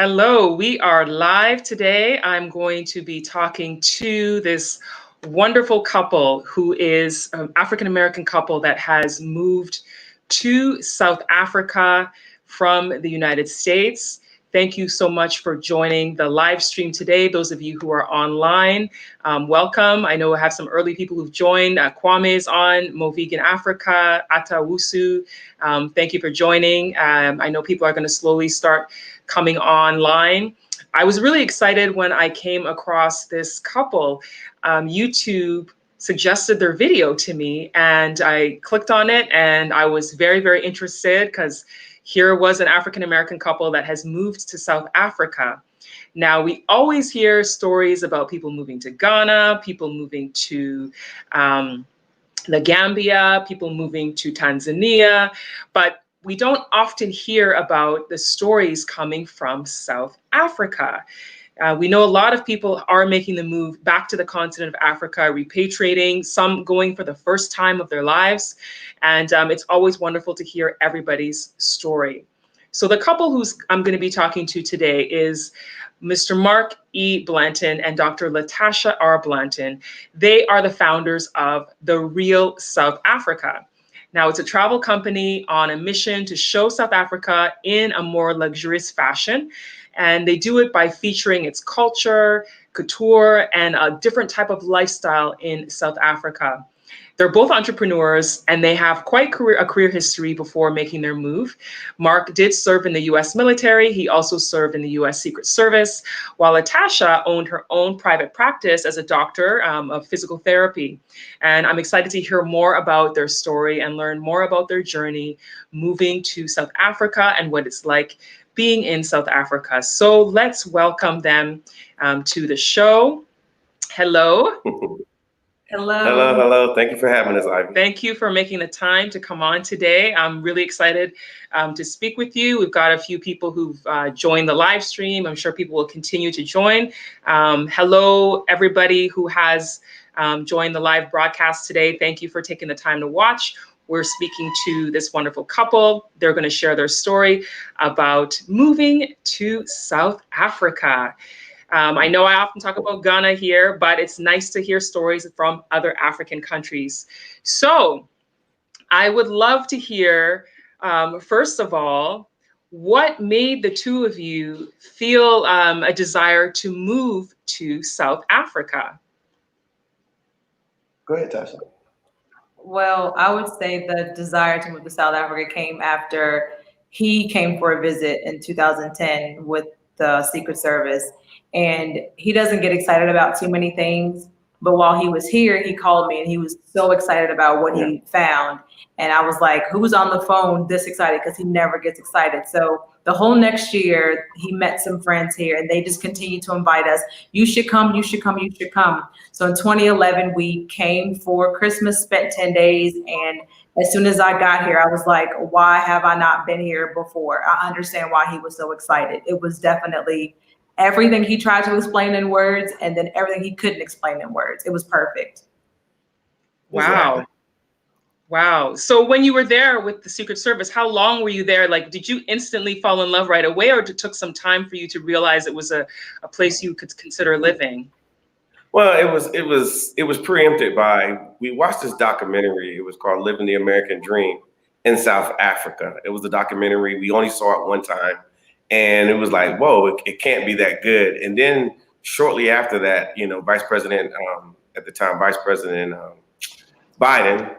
Hello, we are live today. I'm going to be talking to this wonderful couple who is an African-American couple that has moved to South Africa from the United States. Thank you so much for joining the live stream today. Those of you who are online, welcome. I know I have some early people who've joined. Kwame is on, Mo Vegan Africa, Ata Wusu. Thank you for joining. I know people are going to slowly start coming online. I was really excited when I came across this couple. YouTube suggested their video to me and I clicked on it and I was very, very interested because here was an African-American couple that has moved to South Africa. Now, we always hear stories about people moving to Ghana, people moving to the Gambia, people moving to Tanzania, but we don't often hear about the stories coming from South Africa. We know a lot of people are making the move back to the continent of Africa, repatriating, some going for the first time of their lives. And it's always wonderful to hear everybody's story. So the couple who's I'm going to be talking to today is Mr. Mark E. Blanton and Dr. Latasha R. Blanton. They are the founders of The Real South Africa. Now, it's a travel company on a mission to show South Africa in a more luxurious fashion. And they do it by featuring its culture, couture, and a different type of lifestyle in South Africa. They're both entrepreneurs and they have quite a career history before making their move. Mark did serve in the US military. He also served in the US Secret Service, while Latasha owned her own private practice as a doctor of physical therapy. And I'm excited to hear more about their story and learn more about their journey moving to South Africa and what it's like being in South Africa. So let's welcome them to the show. Hello. Hello. Hello. Thank you for having us, Ivy. Thank you for making the time to come on today. I'm really excited to speak with you. We've got a few people who've joined the live stream. I'm sure people will continue to join. Hello, everybody who has joined the live broadcast today. Thank you for taking the time to watch. We're speaking to this wonderful couple. They're going to share their story about moving to South Africa. I know I often talk about Ghana here, but it's nice to hear stories from other African countries. So I would love to hear, first of all, what made the two of you feel a desire to move to South Africa? Go ahead, Tasha. Well, I would say the desire to move to South Africa came after he came for a visit in 2010 with the Secret Service. And he doesn't get excited about too many things. But while he was here, he called me and he was so excited about what he found. And I was like, who's on the phone this excited? Because he never gets excited. So the whole next year, he met some friends here and they just continued to invite us. You should come, you should come, you should come. So in 2011, we came for Christmas, spent 10 days. And as soon as I got here, I was like, why have I not been here before? I understand why he was so excited. It was definitely everything he tried to explain in words and then everything he couldn't explain in words. It was perfect. Wow. Wow. So when you were there with the Secret Service, how long were you there? Like, did you instantly fall in love right away, or it took some time for you to realize it was a place you could consider living? Well, it was preempted by, we watched this documentary. It was called Living the American Dream in South Africa. It was a documentary. We only saw it one time. And it was like, whoa, it can't be that good. And then shortly after that, you know, Vice President Biden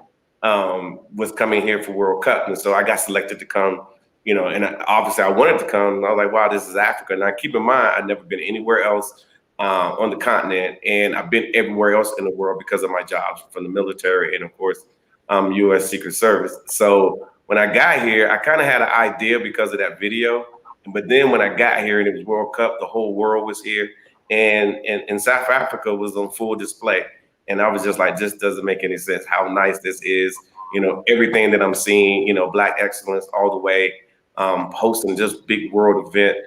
was coming here for World Cup. And so I got selected to come, you know, and obviously I wanted to come. And I was like, wow, this is Africa. Now, keep in mind, I've never been anywhere else on the continent. And I've been everywhere else in the world because of my jobs, from the military and, of course, U.S. Secret Service. So when I got here, I kind of had an idea because of that video. But then when I got here and it was World Cup, the whole world was here, and South Africa was on full display. And I was just like, this doesn't make any sense. How nice this is, you know, everything that I'm seeing, you know, Black excellence all the way, hosting just big world event.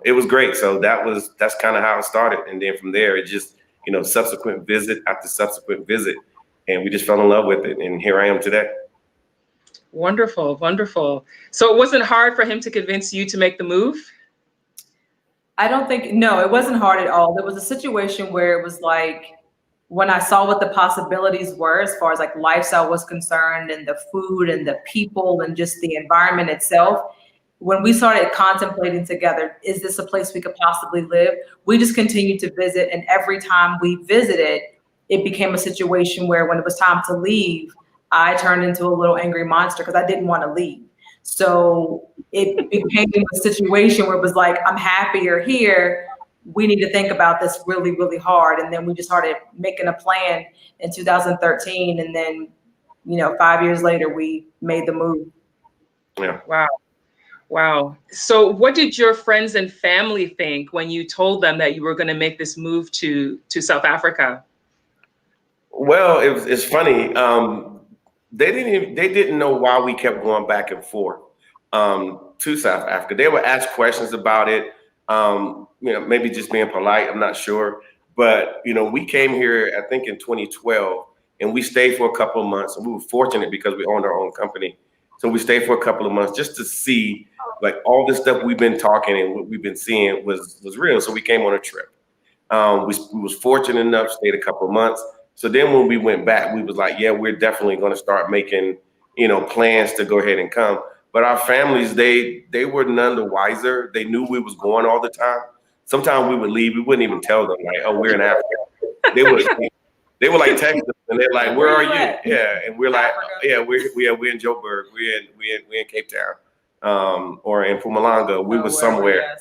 It was great. So that's kind of how it started. And then from there, it just, you know, subsequent visit after subsequent visit, and we just fell in love with it. And here I am today. Wonderful, wonderful. So it wasn't hard for him to convince you to make the move? I don't think, no, it wasn't hard at all. There was a situation where it was like, when I saw what the possibilities were as far as like lifestyle was concerned and the food and the people and just the environment itself, when we started contemplating together, is this a place we could possibly live? We just continued to visit. And every time we visited, it became a situation where when it was time to leave, I turned into a little angry monster because I didn't want to leave. So it became a situation where it was like, I'm happier here. We need to think about this really, really hard. And then we just started making a plan in 2013. And then, 5 years later, we made the move. Yeah. Wow. Wow. So what did your friends and family think when you told them that you were going to make this move to South Africa? Well, it's funny. They didn't know why we kept going back and forth to South Africa. They would ask questions about it. Maybe just being polite. I'm not sure. But we came here, I think, in 2012, and we stayed for a couple of months. And we were fortunate because we owned our own company, so we stayed for a couple of months just to see, like, all this stuff we've been talking and what we've been seeing was real. So we came on a trip. We was fortunate enough, stayed a couple of months. So then when we went back, we was like, yeah, we're definitely going to start making, plans to go ahead and come. But our families, they were none the wiser. They knew we was going all the time. Sometimes we would leave. We wouldn't even tell them, like, oh, we're in Africa. They would like text us, and they're like, where are you? Yeah, and we're like, yeah, we're in Joburg. We're in Cape Town, or in Mpumalanga. We were somewhere.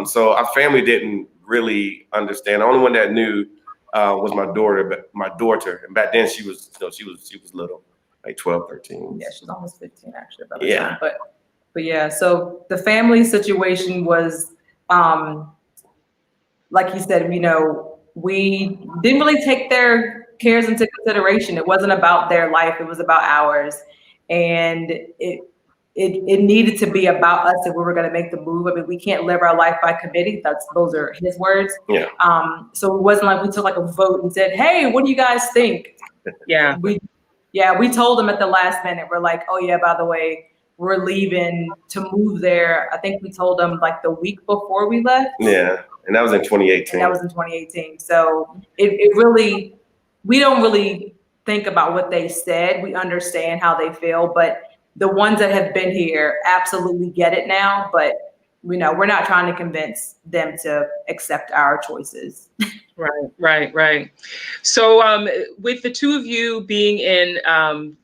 So our family didn't really understand. The only one that knew was my daughter. And back then she was little, like 12, 13. Yeah, she's almost 15 actually by the time. But yeah, so the family situation was, like you said, we didn't really take their cares into consideration. It wasn't about their life, it was about ours. And it needed to be about us if we were going to make the move. I mean, we can't live our life by committee. Those are his words. Yeah. So it wasn't like we took like a vote and said, hey, what do you guys think? Yeah. We told them at the last minute. We're like, oh yeah, by the way, we're leaving to move there. I think we told them like the week before we left. Yeah. And that was in 2018. So it really, we don't really think about what they said. We understand how they feel, but the ones that have been here absolutely get it now. But we're not trying to convince them to accept our choices. Right. So with the two of you being in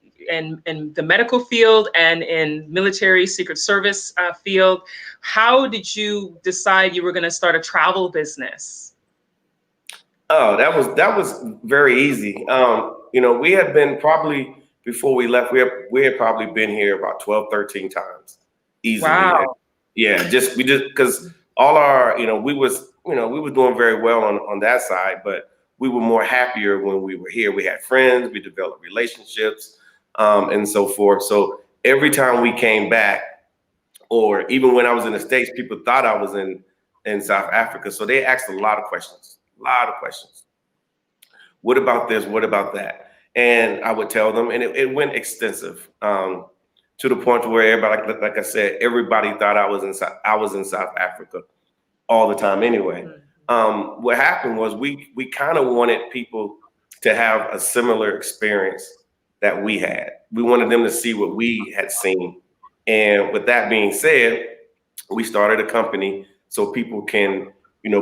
the medical field and in military Secret Service field, how did you decide you were going to start a travel business? Oh, that was very easy. We had been probably, before we left, we had probably been here about 12, 13 times easily. Wow. Yeah, because all our, we were doing very well on that side, but we were more happier when we were here. We had friends, we developed relationships, and so forth. So every time we came back, or even when I was in the States, people thought I was in South Africa. So they asked a lot of questions. What about this? What about that? And I would tell them, and it went extensive, to the point where everybody, like I said, everybody thought I was in South Africa all the time anyway. What happened was we kind of wanted people to have a similar experience that we had. We wanted them to see what we had seen. And with that being said, we started a company so people can,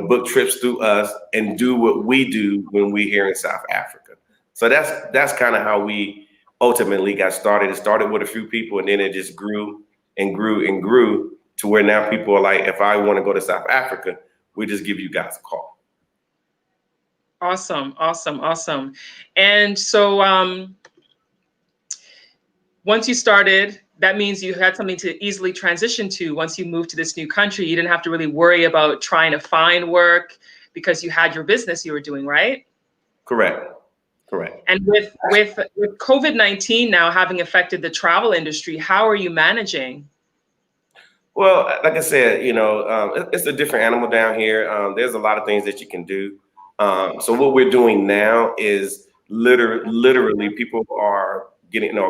book trips through us and do what we do when we're here in South Africa. So that's kind of how we ultimately got started. It started with a few people, and then it just grew and grew and grew to where now people are like, if I want to go to South Africa, we just give you guys a call. Awesome. And so once you started, that means you had something to easily transition to. Once you moved to this new country, you didn't have to really worry about trying to find work because you had your business you were doing, right? Correct. And with COVID-19 now having affected the travel industry, how are you managing? Well, like I said, it's a different animal down here. There's a lot of things that you can do. So what we're doing now is literally people are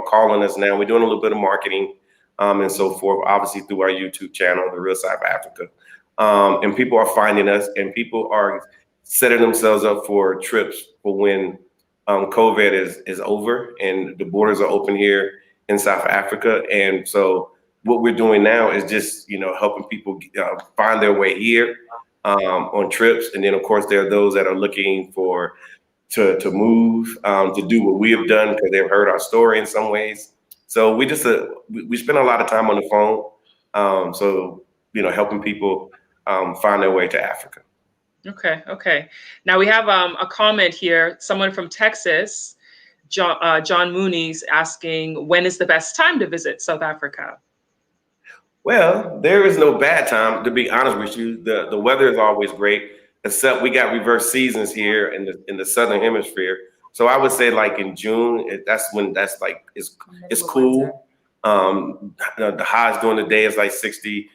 calling us now. We're doing a little bit of marketing and so forth, obviously through our YouTube channel, The Real South Africa. and people are finding us, and people are setting themselves up for trips for when COVID is over and the borders are open here in South Africa. And so what we're doing now is just, helping people find their way here on trips. And then, of course, there are those that are looking to move, to do what we have done because they've heard our story in some ways. So we just we spend a lot of time on the phone. So, helping people find their way to Africa. Okay. Now we have a comment here. Someone from Texas, John Mooney's asking, when is the best time to visit South Africa? Well, there is no bad time, to be honest with you. The weather is always great, except we got reverse seasons here in the southern hemisphere. So I would say like in June, that's when it's cool. The highs during the day is like 60.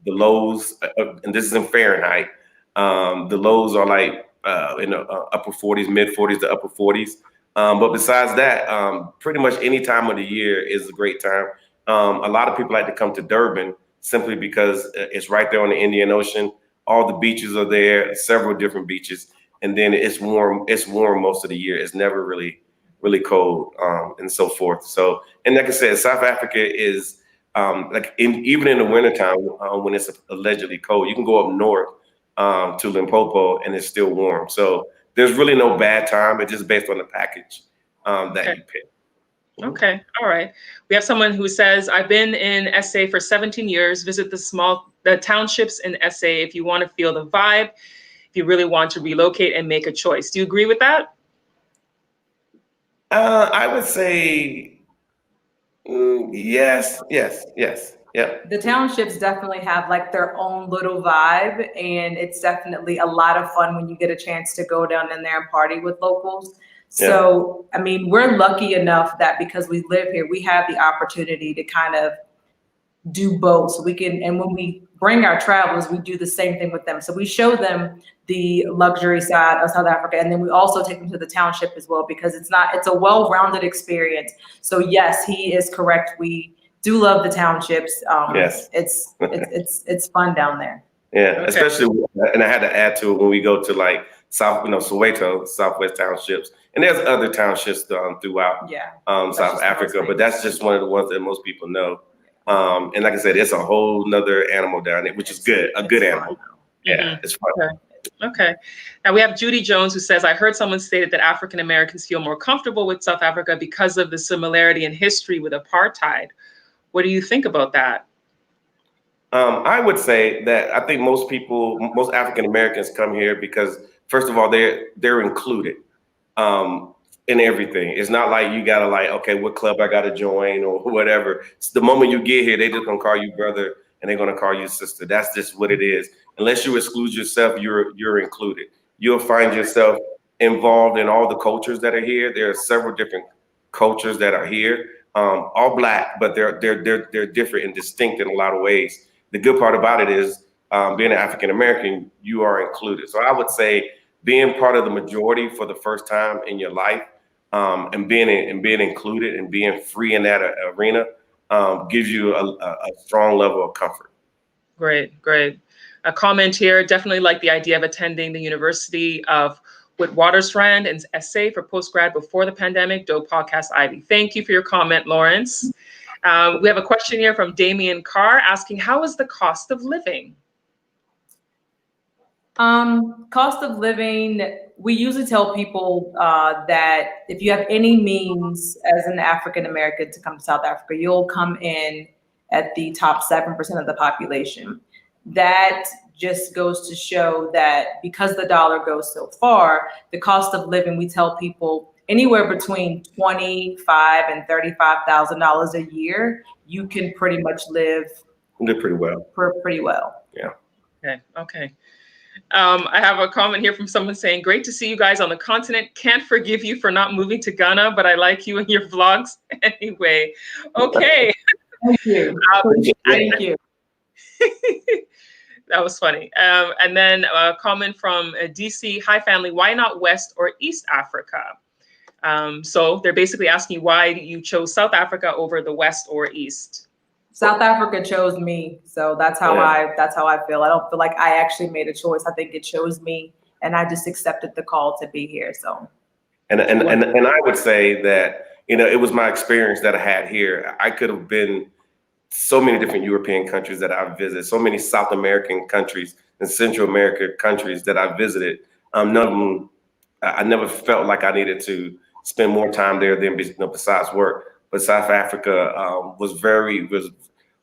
The lows, and this is in Fahrenheit, the lows are like in the upper 40s, mid 40s to upper 40s. But besides that, pretty much any time of the year is a great time. A lot of people like to come to Durban simply because it's right there on the Indian Ocean. All the beaches are there, several different beaches, and then it's warm. It's warm most of the year. It's never really cold, and so forth. So, and like I said, South Africa is even in the wintertime when it's allegedly cold, you can go up north to Limpopo and it's still warm. So there's really no bad time. It's just based on the package that you pick. Okay. All right. We have someone who says, I've been in SA for 17 years, visit the townships in SA if you want to feel the vibe, if you really want to relocate and make a choice. Do you agree with that? I would say yes. Yeah. The townships definitely have like their own little vibe, and it's definitely a lot of fun when you get a chance to go down in there and party with locals. So, I mean, we're lucky enough that because we live here, we have the opportunity to kind of do both. So we can, and when we bring our travelers, we do the same thing with them. So we show them the luxury side of South Africa, and then we also take them to the township as well, because it's a well-rounded experience. So yes, he is correct. We do love the townships. Yes. It's fun down there. Yeah, Okay. especially, and I had to add to it when we go to like Soweto, Southwest townships, and there's other townships throughout South Africa, but that's just one of the ones that most people know. And like I said, it's a whole nother animal down there, which is good, a good animal. Yeah, it's fun. Okay. Now we have Judy Jones who says, I heard someone stated that African Americans feel more comfortable with South Africa because of the similarity in history with apartheid. What do you think about that? I would say that I think most African Americans come here because, first of all, they're included in everything. It's not like you gotta okay, what club I gotta join or whatever. It's the moment you get here, they just gonna call you brother and they're gonna call you sister. That's just what it is. Unless you exclude yourself, you're included. You'll find yourself involved in all the cultures that are here. There are several different cultures that are here, all Black, but they're different and distinct in a lot of ways. The good part about it is being an African American, you are included. So I would say being part of the majority for the first time in your life, and being included and being free in that arena gives you a strong level of comfort. Great. A comment here, definitely like the idea of attending the University of Witwatersrand and SA for postgrad before the pandemic. Dope podcast, Ivy. Thank you for your comment, Lawrence. We have a question here from Damian Carr asking, how is the cost of living? Cost of living, we usually tell people that if you have any means as an African American to come to South Africa, you'll come in at the top 7% of the population. That just goes to show that because the dollar goes so far, the cost of living, we tell people anywhere between $25,000 and $35,000 a year, you can pretty much live pretty well. Pretty well. Yeah. Okay. I have a comment here from someone saying, great to see you guys on the continent. Can't forgive you for not moving to Ghana, but I like you and your vlogs anyway. Okay. Thank you. Thank you. That was funny. And then a comment from DC, hi family, why not West or East Africa? So they're basically asking why you chose South Africa over the West or East. South Africa chose me, so that's how I feel. I don't feel like I actually made a choice. I think it chose me, and I just accepted the call to be here. So, and I would say that, you know, it was my experience that I had here. I could have been so many different European countries that I've visited, so many South American countries and Central America countries that I visited. None of them, I never felt like I needed to spend more time there than, you know, besides work. But South Africa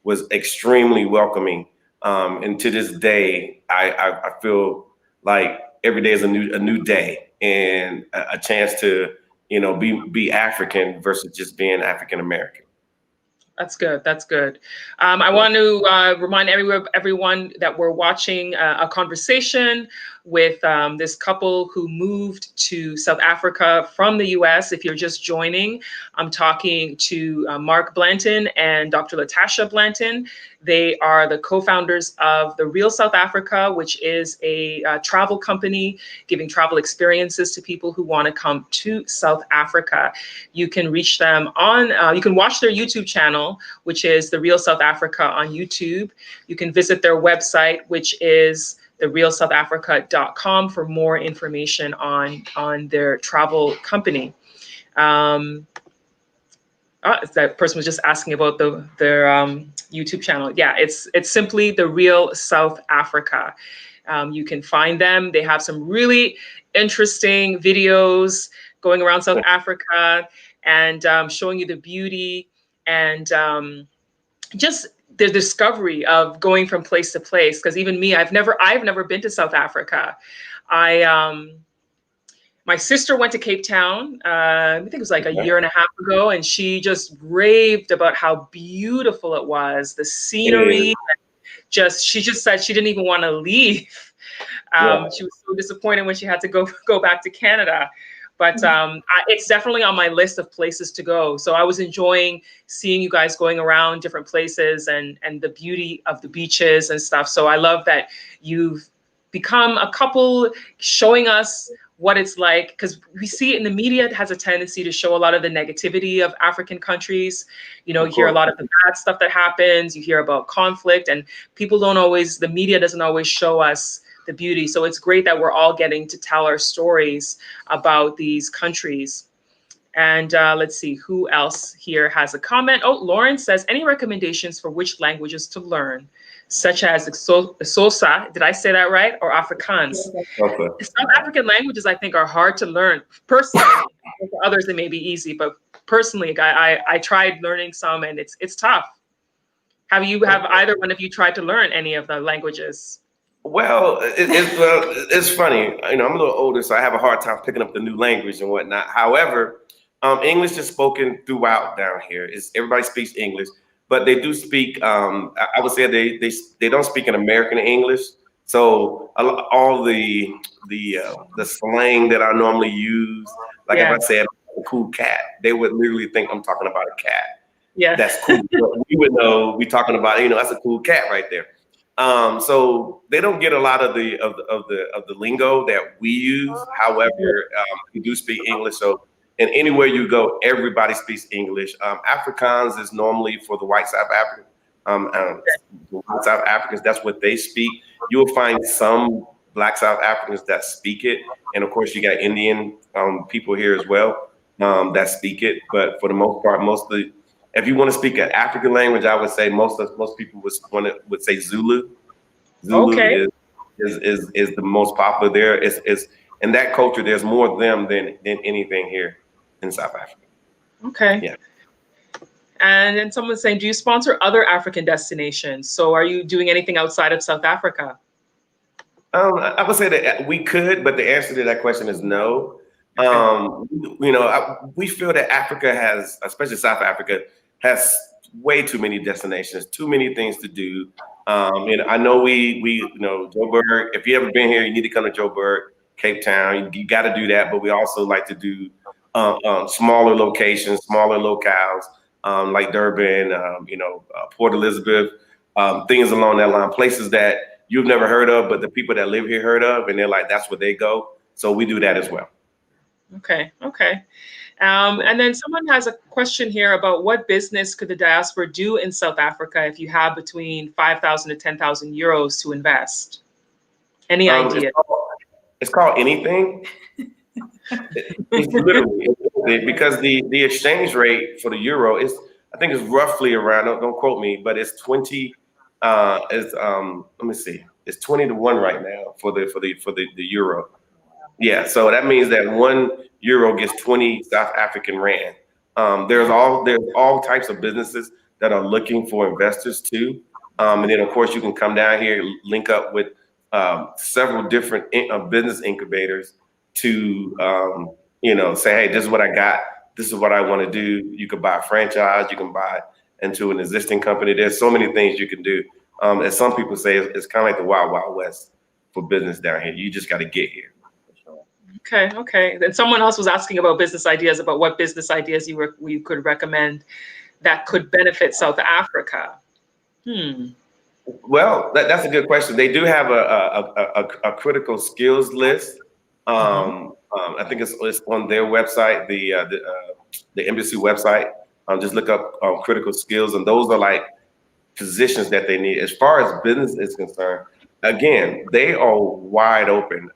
was extremely welcoming, and to this day, I feel like every day is a new day and a chance to, you know, be African versus just being African American. That's good. That's good. I want to remind everyone that we're watching a conversation with this couple who moved to South Africa from the US. If you're just joining, I'm talking to Mark Blanton and Dr. Latasha Blanton. They are the co-founders of The Real South Africa, which is a travel company giving travel experiences to people who want to come to South Africa. You can reach them on, you can watch their YouTube channel, which is The Real South Africa on YouTube. You can visit their website, which is therealsouthafrica.com, for more information on their travel company. That person was just asking about their YouTube channel. Yeah, it's simply The Real South Africa. You can find them. They have some really interesting videos going around South Africa and showing you the beauty and just the discovery of going from place to place. Because even me, I've never been to South Africa. My sister went to Cape Town, I think it was like a year and a half ago, and she just raved about how beautiful it was, the scenery. She just said she didn't even want to leave. She was so disappointed when she had to go back to Canada. But it's definitely on my list of places to go. So I was enjoying seeing you guys going around different places and the beauty of the beaches and stuff. So I love that you've become a couple showing us what it's like, because we see it in the media. It has a tendency to show a lot of the negativity of African countries. You know, you hear a lot of the bad stuff that happens. You hear about conflict, and the media doesn't always show us the beauty. So it's great that we're all getting to tell our stories about these countries. And let's see, who else here has a comment? Oh, Lauren says, any recommendations for which languages to learn, such as Xhosa, did I say that right, or Afrikaans? Okay. Some African languages, I think, are hard to learn. Personally, for others, they may be easy, but personally, I tried learning some, and it's tough. Have either one of you tried to learn any of the languages? Well, it's funny. You know, I'm a little older, so I have a hard time picking up the new language and whatnot. However, English is spoken throughout down here. Everybody speaks English, but they do speak. I would say they don't speak in American English. So all the slang that I normally use, like if I said a cool cat, they would literally think I'm talking about a cat. Yeah, that's cool. We would know we're talking about, you know, that's a cool cat right there. So they don't get a lot of the lingo that we use. However, we do speak English. So, and anywhere you go, everybody speaks English. Afrikaans is normally for the white South Africans. The white South Africans, that's what they speak. You will find some black South Africans that speak it, and of course, you got Indian people here as well that speak it. But for the most part, if you want to speak an African language, I would say most people would say Zulu. Zulu is the most popular there. It's in that culture. There's more of them than anything here in South Africa. Okay. Yeah. And then someone's saying, do you sponsor other African destinations? So are you doing anything outside of South Africa? I would say that we could, but the answer to that question is no. Okay. You know, we feel that Africa has, especially South Africa, has way too many destinations, too many things to do. You know, I know we you know, Joburg. If you ever been here, you need to come to Joburg, Cape Town. You got to do that. But we also like to do smaller locations, smaller locales, like Durban, you know, Port Elizabeth, things along that line, places that you've never heard of, but the people that live here heard of, and they're like, that's where they go. So we do that as well. Okay. Okay. And then someone has a question here about what business could the diaspora do in South Africa if you have between 5,000 to 10,000 euros to invest? Any idea? It's called anything. It's literally because the exchange rate for the euro is, I think it's roughly around, don't quote me, but it's 20 let me see, it's 20 to 1 right now for the euro. Yeah, so that means that 1 euro gets 20 South African rand. There's all types of businesses that are looking for investors too, and then of course you can come down here, link up with several different business incubators to say, hey, this is what I got, this is what I want to do. You could buy a franchise, you can buy into an existing company. There's so many things you can do. As some people say, it's kind of like the wild, wild west for business down here. You just got to get here. Okay, okay. Then someone else was asking about business ideas, about what business ideas you could recommend that could benefit South Africa. Well, that's a good question. They do have a critical skills list. I think it's on their website, the embassy website. Just look up critical skills, and those are like positions that they need. As far as business is concerned, again, they are wide open.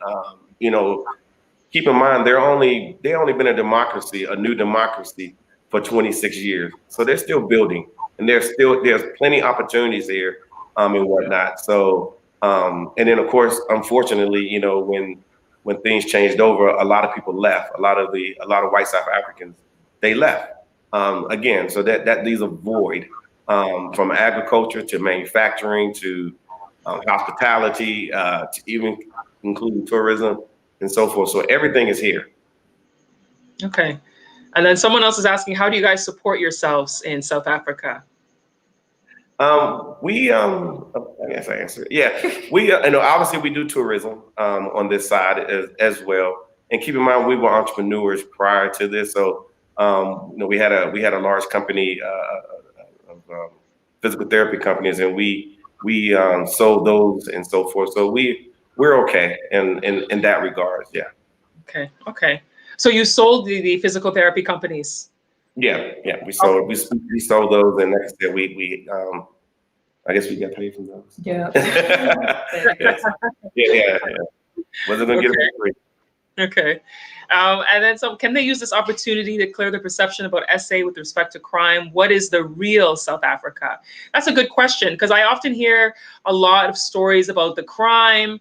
Keep in mind they only been a democracy, a new democracy, for 26 years. So they're still building, and there's plenty of opportunities here, and whatnot. So and then of course, unfortunately, when things changed over, a lot of people left. A lot of white South Africans, they left. Again, so that leaves a void from agriculture to manufacturing to hospitality to even including tourism and so forth. So everything is here. Okay. And then someone else is asking, how do you guys support yourselves in South Africa? I guess I answered. Yeah, obviously we do tourism on this side as well. And keep in mind, we were entrepreneurs prior to this, so we had a large company of physical therapy companies, and we sold those and so forth. So we're okay in that regards. Yeah. Okay. Okay. So you sold the physical therapy companies? Yeah. We sold those, and like I said, we I guess we got paid from those. Yeah. yeah. Wasn't gonna get it for free. Okay. And then can they use this opportunity to clear the perception about SA with respect to crime? What is the real South Africa? That's a good question, because I often hear a lot of stories about the crime,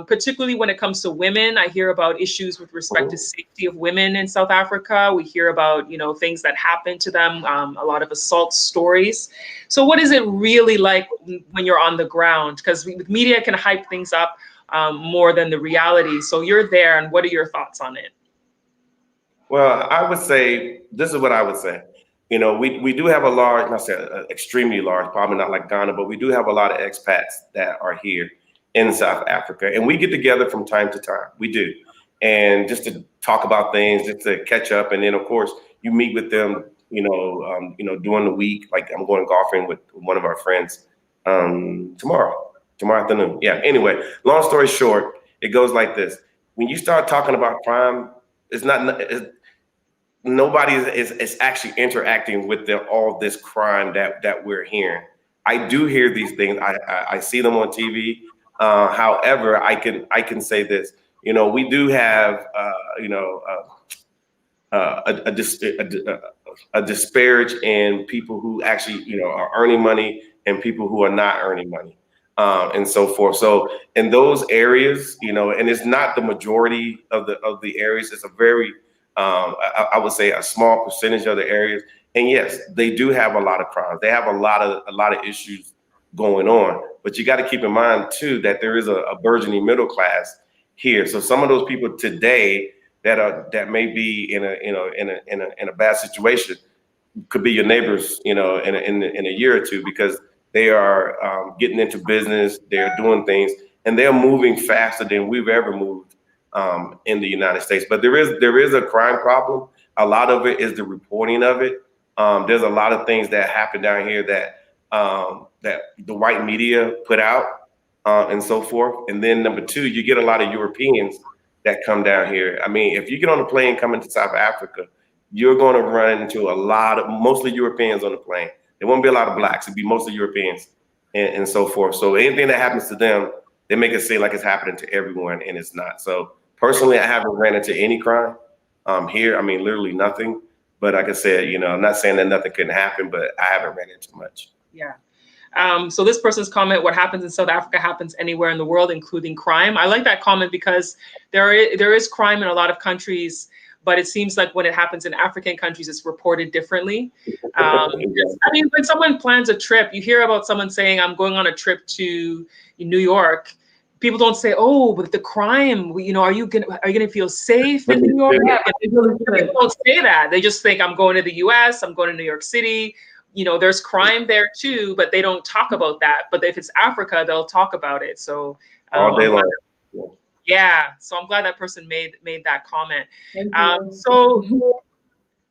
particularly when it comes to women. I hear about issues with respect to safety of women in South Africa. We hear about, things that happen to them, a lot of assault stories. So what is it really like when you're on the ground? Because media can hype things up more than the reality. So you're there, and what are your thoughts on it? Well, I would say, this is what I would say. We do have a large, not say extremely large, probably not like Ghana, but we do have a lot of expats that are here in South Africa, and we get together from time to time. We do, and just to talk about things, just to catch up, and then of course you meet with them, during the week. Like I'm going golfing with one of our friends tomorrow afternoon. Yeah. Anyway, long story short, it goes like this. When you start talking about crime, nobody is actually interacting with all this crime that we're hearing. I do hear these things. I see them on TV. However, I can say this. We do have a disparage in people who actually are earning money and people who are not earning money. And so forth. So in those areas, and it's not the majority of the areas. It's a very, I would say, a small percentage of the areas. And yes, they do have a lot of crimes. They have a lot of issues going on. But you got to keep in mind too that there is a burgeoning middle class here. So some of those people today that may be in a bad situation could be your neighbors, in a year or two, because they are getting into business, they're doing things, and they're moving faster than we've ever moved in the United States. But there is a crime problem. A lot of it is the reporting of it. There's a lot of things that happen down here that the white media put out and so forth. And then number two, you get a lot of Europeans that come down here. I mean, if you get on a plane coming to South Africa, you're going to run into a lot of mostly Europeans on the plane. There won't be a lot of blacks. It'll be mostly Europeans and so forth. So anything that happens to them, they make it seem like it's happening to everyone, and it's not. So personally, I haven't ran into any crime here. I mean, literally nothing. But like I said, you know, I'm not saying that nothing couldn't happen, but I haven't ran into much. Yeah. So this person's comment, what happens in South Africa happens anywhere in the world, including crime. I like that comment because there is crime in a lot of countries, but it seems like when it happens in African countries, it's reported differently. I mean, when someone plans a trip, you hear about someone saying, I'm going on a trip to New York. People don't say, oh, but the crime, you know, are you gonna feel safe in New York? Yeah, People don't say that. They just think I'm going to the US, I'm going to New York City. You know, there's crime there too, but they don't talk about that. But if it's Africa, they'll talk about it. So all day long. Yeah. So I'm glad that person made that comment. So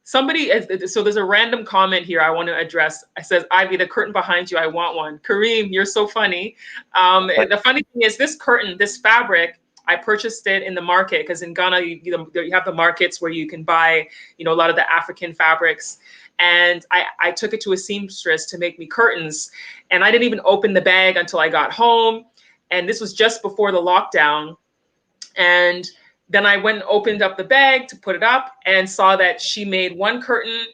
somebody, so there's a random comment here I want to address. It says, Ivy, the curtain behind you, I want one. Kareem, you're so funny. The funny thing is this curtain, this fabric, I purchased it in the market because in Ghana, you have the markets where you can buy, you know, a lot of the African fabrics. And I took it to a seamstress to make me curtains. And I didn't even open the bag until I got home. And this was just before the lockdown. And then I went and opened up the bag to put it up and saw that she made one curtain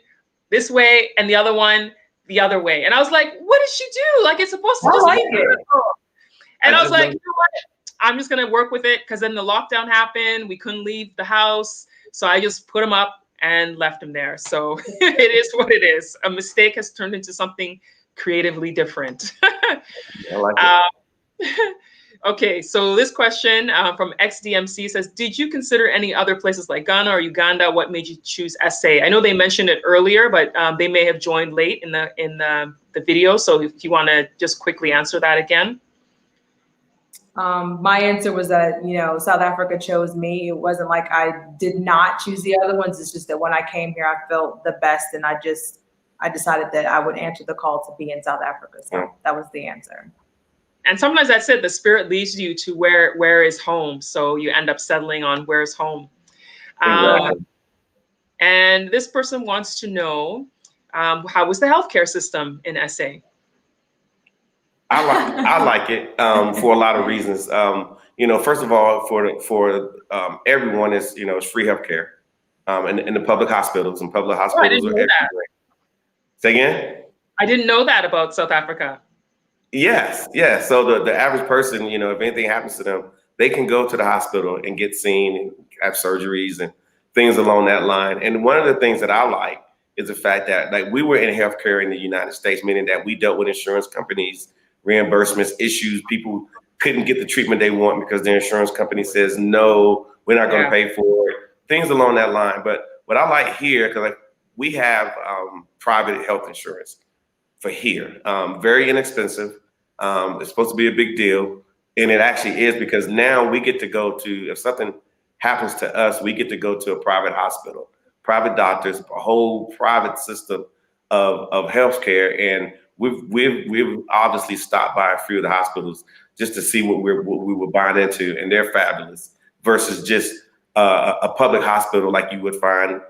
this way and the other one the other way. And I was like, what did she do? Like, it's supposed to just be beautiful. And I was like, you know what? I'm just going to work with it because then the lockdown happened. We couldn't leave the house. So I just put them up and left them there. So it is what it is. A mistake has turned into something creatively different. I like it. Okay, so this question from XDMC says, did you consider any other places like Ghana or Uganda? What made you choose SA? I know they mentioned it earlier, but they may have joined late in the video. So if you want to just quickly answer that again. My answer was that, you know, South Africa chose me. It wasn't like I did not choose the other ones. It's just that when I came here, I felt the best, and I decided that I would answer the call to be in South Africa. So that was the answer. And sometimes that's it. The spirit leads you to where is home. So you end up settling on where's home. Exactly. And this person wants to know, how was the healthcare system in SA? I like it for a lot of reasons. You know, first of all, for everyone is, you know, it's free healthcare in the public hospitals, and public hospitals are everywhere. Say again? I didn't know that about South Africa. Yes. So the average person, you know, if anything happens to them, they can go to the hospital and get seen and have surgeries and things along that line. And one of the things that I like is the fact that, like, we were in healthcare in the United States, meaning that we dealt with insurance companies, reimbursements, issues. People couldn't get the treatment they want because their insurance company says, no, we're not going to pay for it, things along that line. But what I like here, because like we have private health insurance for here, very inexpensive. It's supposed to be a big deal. And it actually is, because now we get to go to, if something happens to us, we get to go to a private hospital, private doctors, a whole private system of healthcare. And we've obviously stopped by a few of the hospitals just to see what we were buying into, and they're fabulous versus just a public hospital like you would find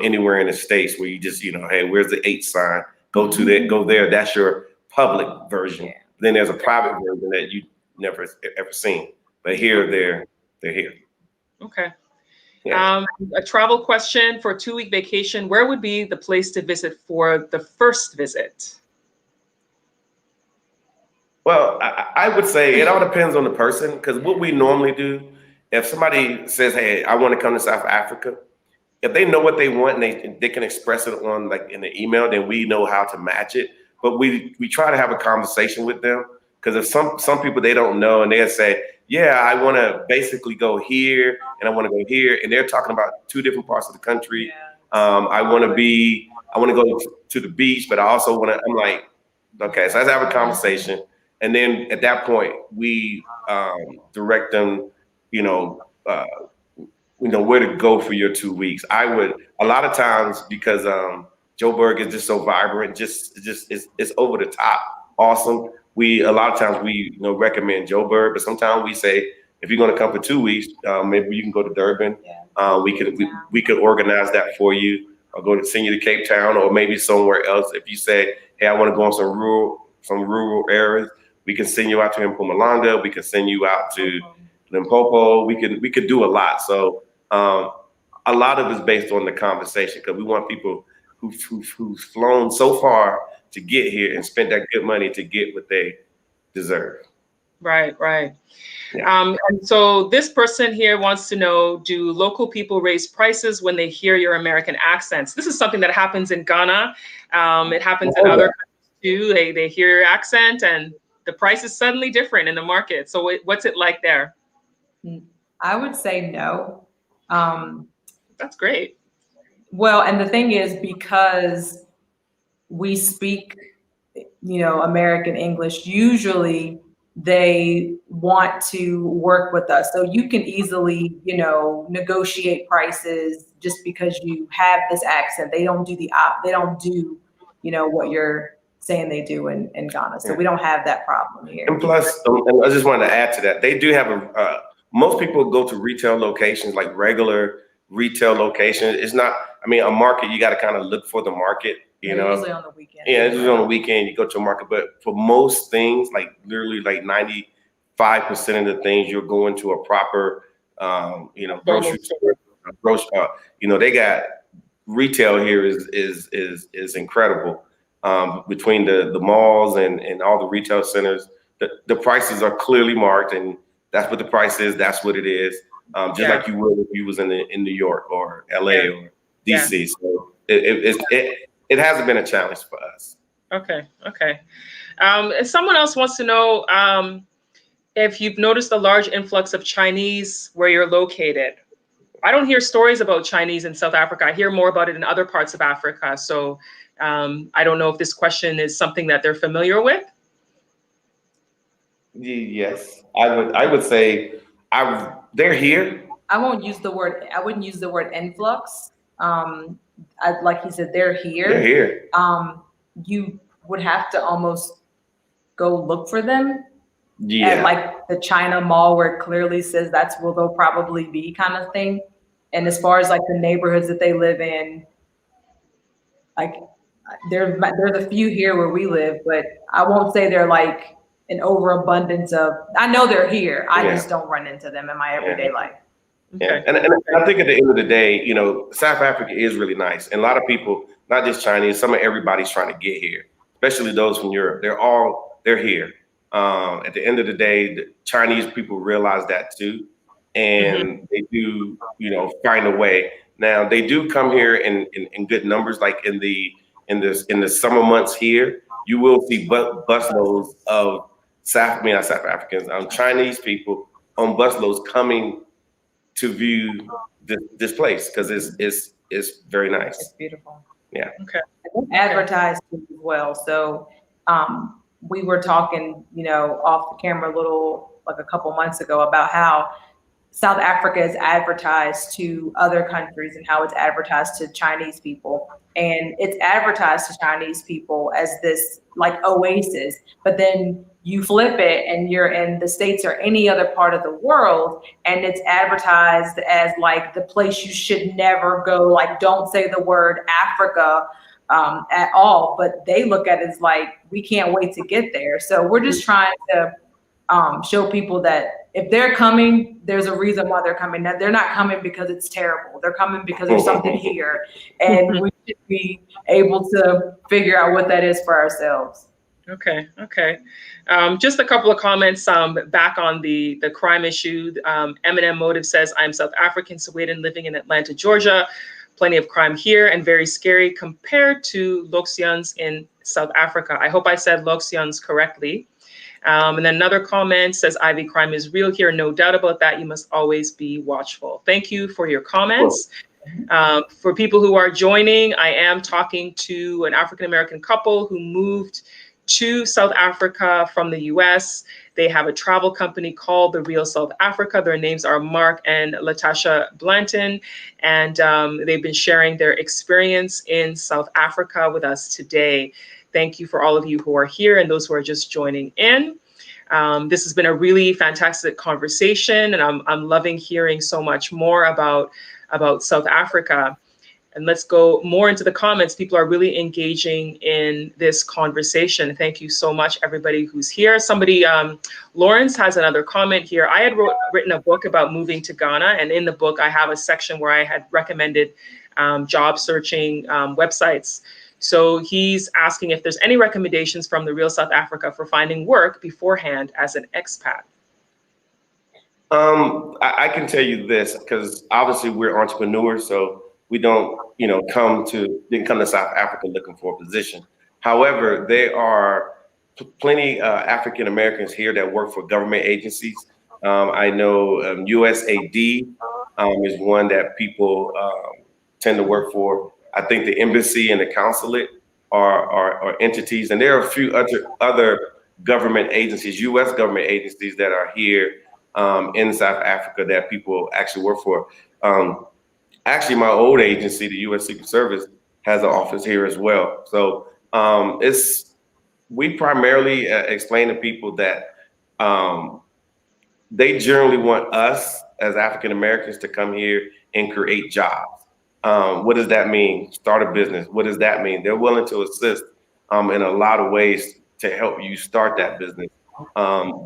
anywhere in the States, where you just, you know, hey, where's the H sign? Go to that, go there. That's your public version. Yeah. Then there's a private version that you never ever seen, but here they're here. Okay. Yeah. A travel question for a 2-week vacation. Where would be the place to visit for the first visit? Well, I would say it all depends on the person, because what we normally do, if somebody says, hey, I want to come to South Africa, if they know what they want and they can express it on, like, in the email, then we know how to match it. But we try to have a conversation with them, because if some people, they don't know, and they'll say, yeah, I want to basically go here and I want to go here, and they're talking about 2 different parts of the country. I want to go to the beach, but I also want to, I'm like, okay, so let's have a conversation. And then at that point, we direct them, where to go for your 2 weeks. I would, a lot of times, because Joburg is just so vibrant, it's over the top awesome. A lot of times we recommend Joburg, but sometimes we say if you're going to come for 2 weeks, maybe you can go to Durban. We could organize that for you. I'll go to send you to Cape Town or maybe somewhere else. If you say, hey, I want to go on some rural areas, we can send you out to Mpumalanga. We can send you out to Limpopo. We could do a lot. So a lot of it's based on the conversation because we want people who's flown so far to get here and spent that good money to get what they deserve. Right, right. Yeah. And so this person here wants to know, do local people raise prices when they hear your American accents? This is something that happens in Ghana. It happens in other countries too. They hear your accent and the price is suddenly different in the market. So what's it like there? I would say no. That's great. Well, and the thing is, because we speak, American English, usually they want to work with us. So you can easily, negotiate prices just because you have this accent. They don't do what you're saying they do in Ghana. So we don't have that problem here. And plus, and I just wanted to add to that, they do have most people go to retail locations, like regular retail locations. It's not, a market, you got to kind of look for the market, Usually on the weekend. Yeah, it's usually on the weekend, you go to a market. But for most things, like literally like 95% of the things, you're going to a proper, grocery store. They got retail here is incredible. Between the malls and all the retail centers, the prices are clearly marked, and that's what the price is. That's what it is. Just like you would if you was in New York or LA or DC. So it hasn't been a challenge for us. Okay. Someone else wants to know if you've noticed a large influx of Chinese where you're located. I don't hear stories about Chinese in South Africa. I hear more about it in other parts of Africa. So I don't know if this question is something that they're familiar with. Yes, I would say they're here. I wouldn't use the word influx. Like he said, they're here. They're here. You would have to almost go look for them. Yeah. At like the China Mall, where it clearly says that's where they'll probably be, kind of thing. And as far as like the neighborhoods that they live in, like there's a few here where we live, but I won't say they're like an overabundance of. I know they're here. I just don't run into them in my everyday life. Yeah, and I think at the end of the day, South Africa is really nice. And a lot of people, not just Chinese, everybody's trying to get here, especially those from Europe. They're here. At the end of the day, the Chinese people realize that too. And they do, find a way. Now they do come here in good numbers, like in the summer months here, you will see busloads of not South Africans, Chinese people on busloads coming to view this place because it's very nice. It's beautiful. Yeah. Okay. Advertised as well. So we were talking, off the camera a couple months ago about how South Africa is advertised to other countries and how it's advertised to Chinese people. And it's advertised to Chinese people as this like oasis, but then you flip it and you're in the States or any other part of the world, and it's advertised as like the place you should never go. Like, don't say the word Africa at all, but they look at it as like, we can't wait to get there. So we're just trying to show people that if they're coming, there's a reason why they're coming. Now, they're not coming because it's terrible. They're coming because there's something here, and we should be able to figure out what that is for ourselves. Okay. Just a couple of comments back on the crime issue. Eminem Motive says, I'm South African, Sowetan, living in Atlanta, Georgia. Plenty of crime here and very scary compared to Loxians in South Africa. I hope I said Loxians correctly. And then another comment says, Ivy, crime is real here. No doubt about that. You must always be watchful. Thank you for your comments. For people who are joining, I am talking to an African-American couple who moved to South Africa from the US. They have a travel company called The Real South Africa. Their names are Mark and Latasha Blanton, and they've been sharing their experience in South Africa with us today. Thank you for all of you who are here and those who are just joining in. This has been a really fantastic conversation, and I'm loving hearing so much more about South Africa. And let's go more into the comments. People are really engaging in this conversation. Thank you so much, everybody who's here. Somebody, Lawrence has another comment here. I had written a book about moving to Ghana, and in the book, I have a section where I had recommended job searching websites. So he's asking if there's any recommendations from the Real South Africa for finding work beforehand as an expat. I can tell you this, because obviously we're entrepreneurs, so we don't, didn't come to South Africa looking for a position. However, there are plenty African Americans here that work for government agencies. I know USAID is one that people tend to work for. I think the embassy and the consulate are entities, and there are a few other government agencies, U.S. government agencies that are here in South Africa that people actually work for. Actually, my old agency, the U.S. Secret Service, has an office here as well. So we primarily explain to people that they generally want us as African Americans to come here and create jobs. What does that mean? Start a business. What does that mean? They're willing to assist in a lot of ways to help you start that business.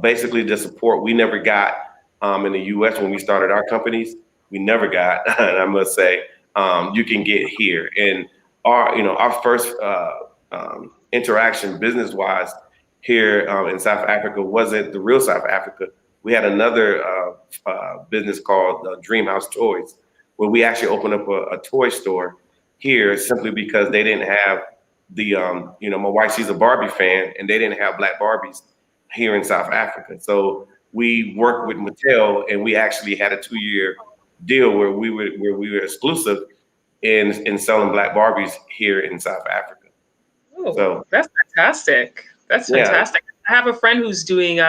Basically, the support we never got in the U.S. when we started our companies. We never got, and I must say, you can get here. And our first interaction business-wise here in South Africa wasn't the real South Africa. We had another business called Dream House Toys, where we actually opened up a toy store here simply because they didn't have the, my wife, she's a Barbie fan, and they didn't have Black Barbies here in South Africa. So we worked with Mattel, and we actually had a 2-year deal where we were exclusive in selling Black Barbies here in South Africa. Oh, so that's fantastic. That's fantastic. Yeah. I have a friend who's doing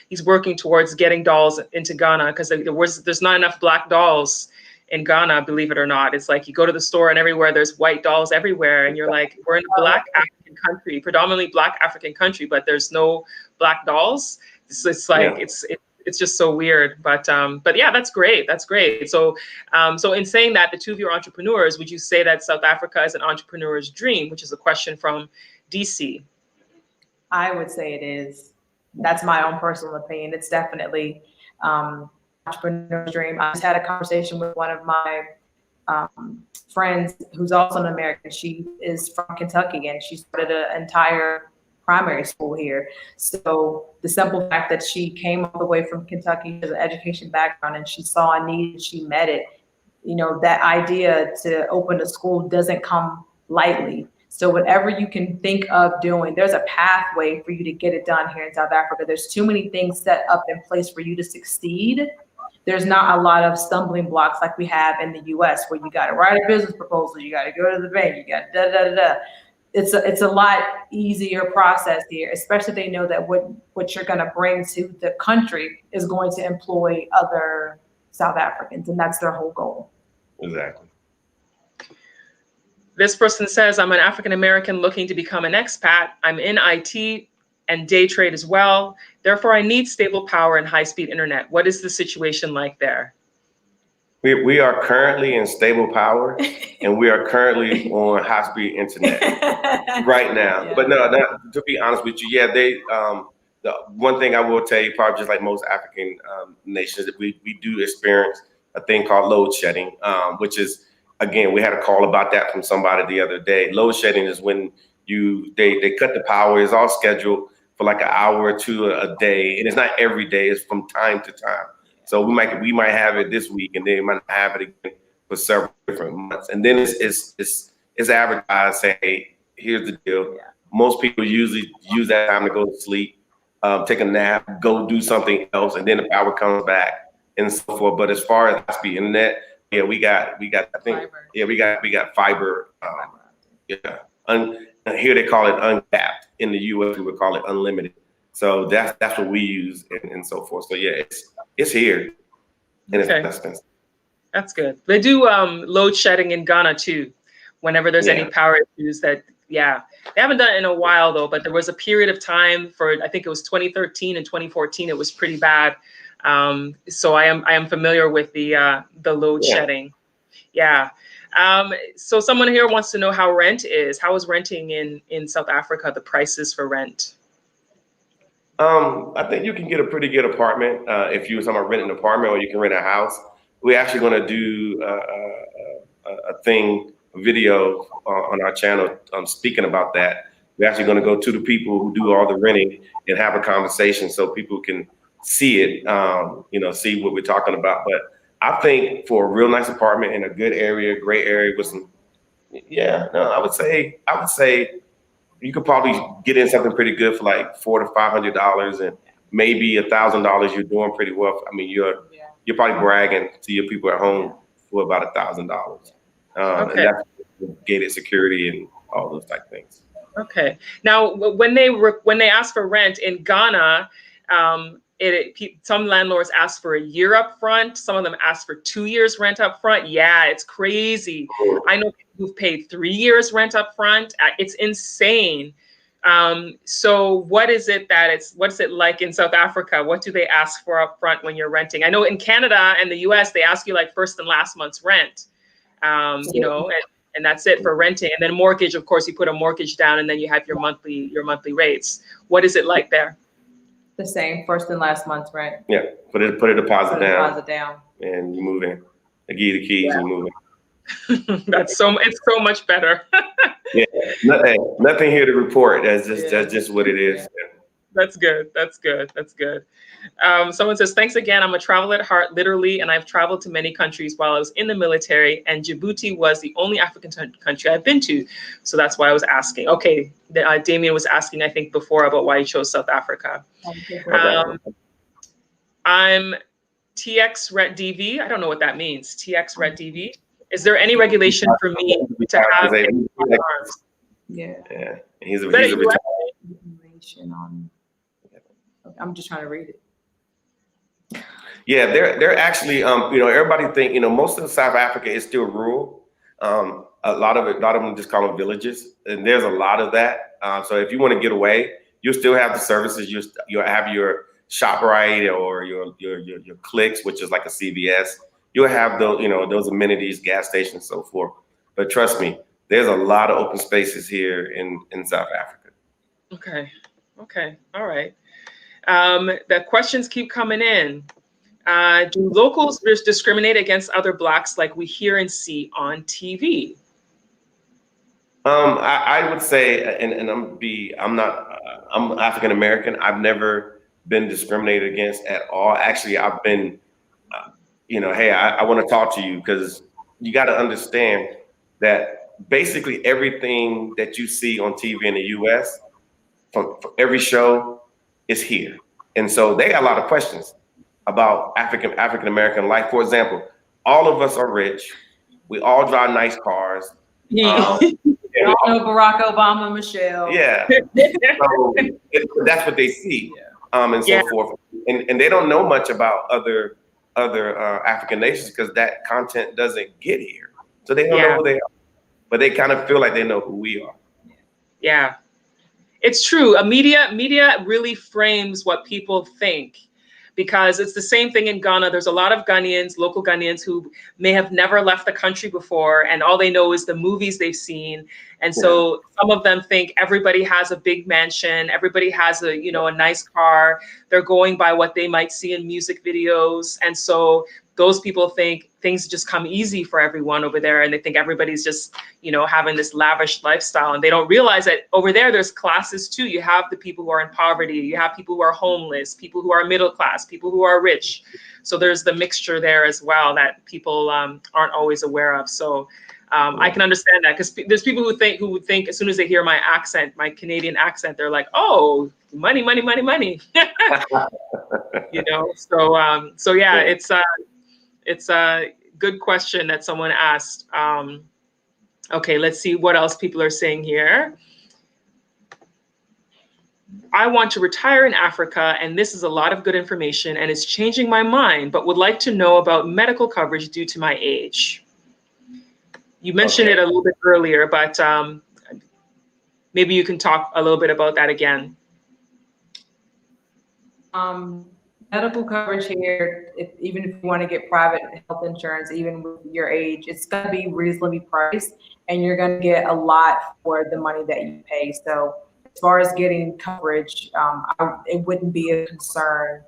he's working towards getting dolls into Ghana, because there's not enough Black dolls in Ghana, believe it or not. It's like you go to the store and everywhere there's white dolls everywhere, and you're like, we're in a Black African country, predominantly Black African country, but there's no Black dolls. It's like it's just so weird, but yeah, that's great. That's great. So in saying that, the two of you are entrepreneurs, would you say that South Africa is an entrepreneur's dream, which is a question from DC? I would say it is. That's my own personal opinion. It's definitely entrepreneur's dream. I just had a conversation with one of my friends who's also an American. She is from Kentucky, and she started an entire primary school here. So the simple fact that she came all the way from Kentucky as an education background, and she saw a need and she met it, that idea to open a school doesn't come lightly. So whatever you can think of doing, there's a pathway for you to get it done here in South Africa. There's too many things set up in place for you to succeed. There's not a lot of stumbling blocks like we have in the US, where you got to write a business proposal, you got to go to the bank, you got da. It's a lot easier process here, especially if they know that what you're going to bring to the country is going to employ other South Africans, and that's their whole goal. Exactly. This person says, I'm an African American looking to become an expat. I'm in IT and day trade as well. Therefore, I need stable power and high-speed internet. What is the situation like there? We are currently in stable power, and we are currently on high-speed internet right now. Yeah. But no, to be honest with you, the one thing I will tell you, probably just like most African nations, that we do experience a thing called load shedding, which is, again, we had a call about that from somebody the other day. Load shedding is when they cut the power. It's all scheduled for like an hour or two a day, and it's not every day. It's from time to time. So we might have it this week, and then we might have it again for several different months. And then it's advertised, say, hey, here's the deal. Yeah. Most people usually use that time to go to sleep, take a nap, go do something else, and then the power comes back and so forth. But as far as high-speed internet, we got I think fiber. We got fiber. And here they call it uncapped. In the US, we would call it unlimited. So that's what we use and so forth. So yeah, it's here. And okay. That's good. They do load shedding in Ghana too. Whenever there's any power issues, that Yeah, they haven't done it in a while though, but there was a period of time for, I think it was 2013 and 2014, it was pretty bad. So I am familiar with the load shedding. Yeah. So someone here wants to know how rent is. How is renting in South Africa, the prices for rent? I think you can get a pretty good apartment if you were talking about renting an apartment, or you can rent a house. We're actually going to do a video on our channel speaking about that. We're actually going to go to the people who do all the renting and have a conversation so people can see it, see what we're talking about. But I think for a real nice apartment in a good area, great area with some, I would say you could probably get in something pretty good for like $400 to $500, and maybe $1,000. You're doing pretty well. I mean, you're probably bragging to your people at home for about $1,000, and that's gated security and all those type of things. Okay. Now, when they ask for rent in Ghana, some landlords ask for a year up front. Some of them ask for 2 years rent up front. Yeah, it's crazy. I know people who've paid 3 years rent up front. It's insane. So what's it like in South Africa? What do they ask for up front when you're renting? I know in Canada and the US, they ask you like first and last month's rent, and that's it for renting. And then mortgage, of course, you put a mortgage down and then you have your monthly rates. What is it like there? The same, first and last month's rent. Yeah, put a deposit down, and you move in. They give you the keys and you move in. It's so much better. Yeah, nothing here to report. That's just what it is. Yeah. That's good. Someone says, thanks again. I'm a traveler at heart, literally, and I've traveled to many countries while I was in the military, and Djibouti was the only African country I've been to. So that's why I was asking. Okay, Damien was asking, I think, before about why he chose South Africa. I'm TX Ret DV. I don't know what that means. TX Ret DV. Is there any regulation for me to have arms? Yeah. He's a regulation on. I'm just trying to read it. Yeah, they're actually, everybody think, most of South Africa is still rural. A lot of them just call them villages, and there's a lot of that. So if you want to get away, you'll still have the services. You'll have your ShopRite or your Clicks, which is like a CVS. You'll have those amenities, gas stations, so forth. But trust me, there's a lot of open spaces here in South Africa. Okay. All right. The questions keep coming in. Do locals discriminate against other Blacks like we hear and see on TV? I would say, and I'm African American. I've never been discriminated against at all. Actually, I've been, hey, I want to talk to you, because you got to understand that basically everything that you see on TV in the US, for every show, is here. And so they got a lot of questions about African American life. For example, all of us are rich. We all drive nice cars. We all know Barack Obama, Michelle. Yeah. So that's what they see, and so forth. And they don't know much about other African nations, because that content doesn't get here. So they don't know who they are. But they kind of feel like they know who we are. Yeah. It's true. Media really frames what people think, because it's the same thing in Ghana. There's a lot of Ghanaians, local Ghanaians, who may have never left the country before, and all they know is the movies they've seen. And so some of them think everybody has a big mansion, everybody has a nice car. They're going by what they might see in music videos. And so those people think things just come easy for everyone over there, and they think everybody's just, having this lavish lifestyle, and they don't realize that over there, there's classes too. You have the people who are in poverty, you have people who are homeless, people who are middle class, people who are rich. So there's the mixture there as well that people aren't always aware of. So I can understand that, because there's people who would think as soon as they hear my accent, my Canadian accent, they're like, oh, money. So yeah, it's a good question that someone asked. Okay, let's see what else people are saying here. I want to retire in Africa, and this is a lot of good information, and it's changing my mind, but would like to know about medical coverage due to my age. You mentioned it a little bit earlier, but maybe you can talk a little bit about that again. Medical coverage here, even if you want to get private health insurance, even with your age, it's going to be reasonably priced, and you're going to get a lot for the money that you pay. So as far as getting coverage, it wouldn't be a concern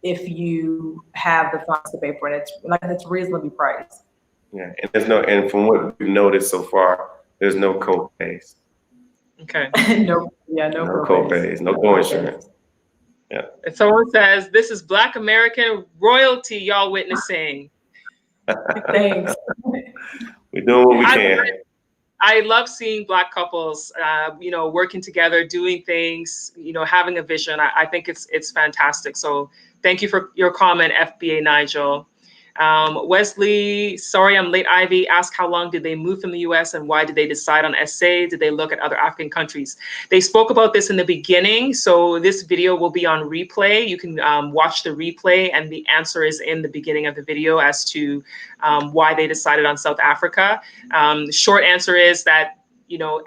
if you have the funds to pay for it. It's reasonably priced. Yeah, and from what we've noticed so far, there's no co-pays. Okay. No co-pays, no co-insurance. Yeah. And someone says, this is Black American royalty y'all witnessing. Thanks. We're doing what we can. I love seeing Black couples, working together, doing things, having a vision. I think it's fantastic. So thank you for your comment, FBA Nigel. Wesley, sorry I'm late, Ivy, asked how long did they move from the US and why did they decide on SA? Did they look at other African countries? They spoke about this in the beginning, so this video will be on replay. You can watch the replay, and the answer is in the beginning of the video as to why they decided on South Africa. Short answer is that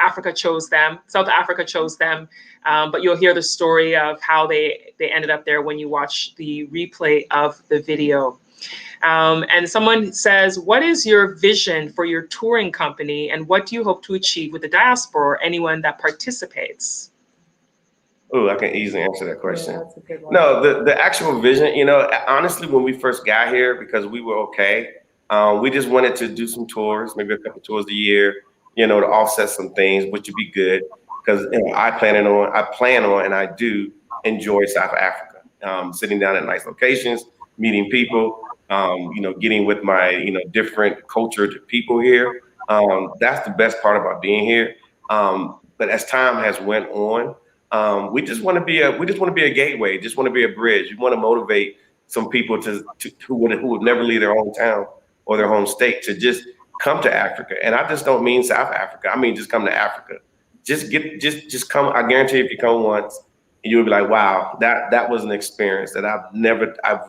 Africa chose them, South Africa chose them, but you'll hear the story of how they ended up there when you watch the replay of the video. And someone says, what is your vision for your touring company and what do you hope to achieve with the diaspora or anyone that participates? Oh, I can easily answer that question. Yeah, that's a good one. No, the actual vision, honestly, when we first got here, because we were okay, we just wanted to do some tours, maybe a couple tours a year, to offset some things, which would be good. Because I plan on, and I do enjoy South Africa, sitting down at nice locations, meeting people, getting with my, different cultured people here. That's the best part about being here. But as time has went on, we just want to be a gateway, just want to be a bridge. We want to motivate some people who would never leave their hometown or their home state to just come to Africa. And I just don't mean South Africa. I mean, just come to Africa. Just come. I guarantee if you come once, you'll be like, wow, that was an experience that I've never had.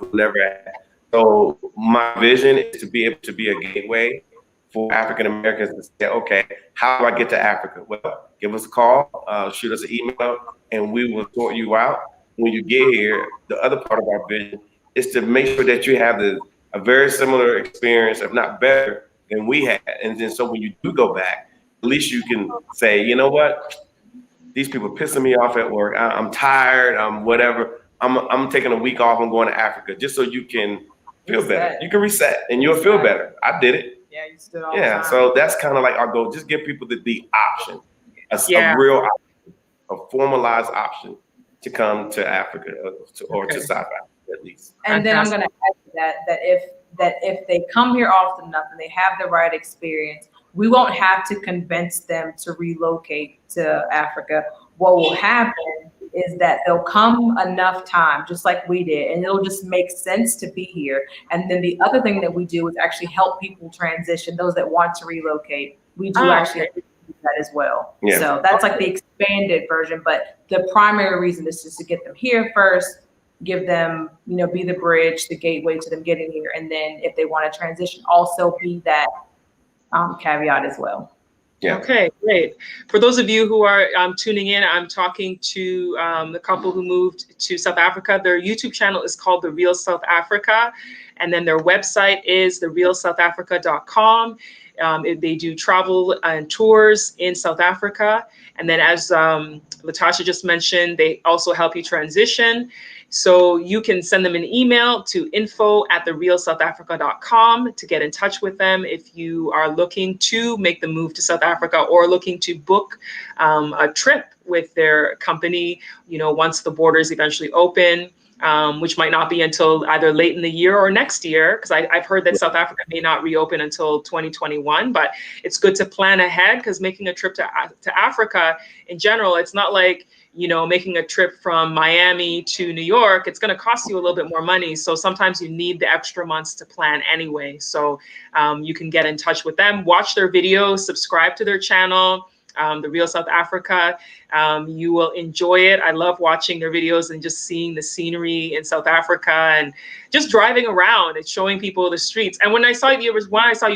So my vision is to be able to be a gateway for African Americans to say, okay, how do I get to Africa? Well, give us a call, shoot us an email, and we will sort you out. When you get here, the other part of our vision is to make sure that you have a very similar experience, if not better, than we had. And then so when you do go back, at least you can say, you know what? These people are pissing me off at work. I'm tired. I'm whatever. I'm taking a week off. I'm going to Africa just so you can feel better. You can reset and you'll feel better. I did it. Yeah, you stood all the time. So that's kind of like our goal. Just give people the option, a real option, a formalized option to come to Africa or to South Africa at least. And then I'm going to add to that if they come here often enough and they have the right experience, we won't have to convince them to relocate to Africa. What will happen is that they'll come enough time, just like we did, and it'll just make sense to be here. And then the other thing that we do is actually help people transition, those that want to relocate. We do actually do that as well. Yeah. So that's like the expanded version, but the primary reason is just to get them here first, give them, be the bridge, the gateway to them getting here. And then if they want to transition, also be that caveat as well. Yeah. Okay, great. For those of you who are tuning in, I'm talking to the couple who moved to South Africa. Their YouTube channel is called The Real South Africa, and then their website is therealsouthafrica.com. They do travel and tours in South Africa. And then as Latasha just mentioned, they also help you transition. So you can send them an email to info@therealsouthafrica.com to get in touch with them if you are looking to make the move to South Africa or looking to book a trip with their company, once the borders eventually open. Which might not be until either late in the year or next year, because I've heard that South Africa may not reopen until 2021, but it's good to plan ahead, because making a trip to Africa in general, it's not like, making a trip from Miami to New York. It's going to cost you a little bit more money. So sometimes you need the extra months to plan anyway. So you can get in touch with them, watch their videos, subscribe to their channel. The Real South Africa. You will enjoy it. I love watching their videos and just seeing the scenery in South Africa and just driving around and showing people the streets. And when I saw you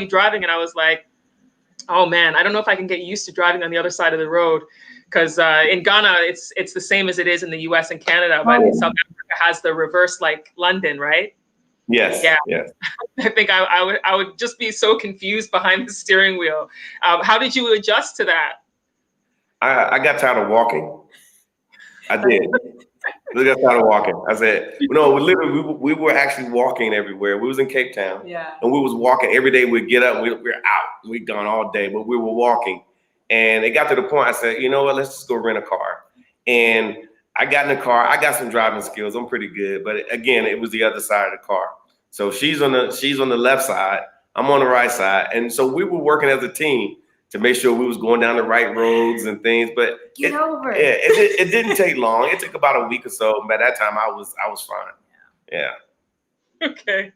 driving, and I was like, Oh man, I don't know if I can get used to driving on the other side of the road, because in Ghana it's the same as it is in the U.S. and Canada, but South Africa has the reverse, like London, right? Yes. Yeah. Yes. I think I would just be so confused behind the steering wheel. How did you adjust to that? I got tired of walking. I did. I got tired of walking. I said, no, we were actually walking everywhere. We was in Cape Town, and we was walking every day. We'd get up, we're out. We'd gone all day, but we were walking. And it got to the point I said, you know what, let's just go rent a car. And I got in the car. I got some driving skills. I'm pretty good. But again, it was the other side of the car. So she's on the left side. I'm on the right side. And so we were working as a team to make sure we was going down the right roads and things. But it didn't take long. It took about a week or so. By that time, I was fine. Yeah. Okay.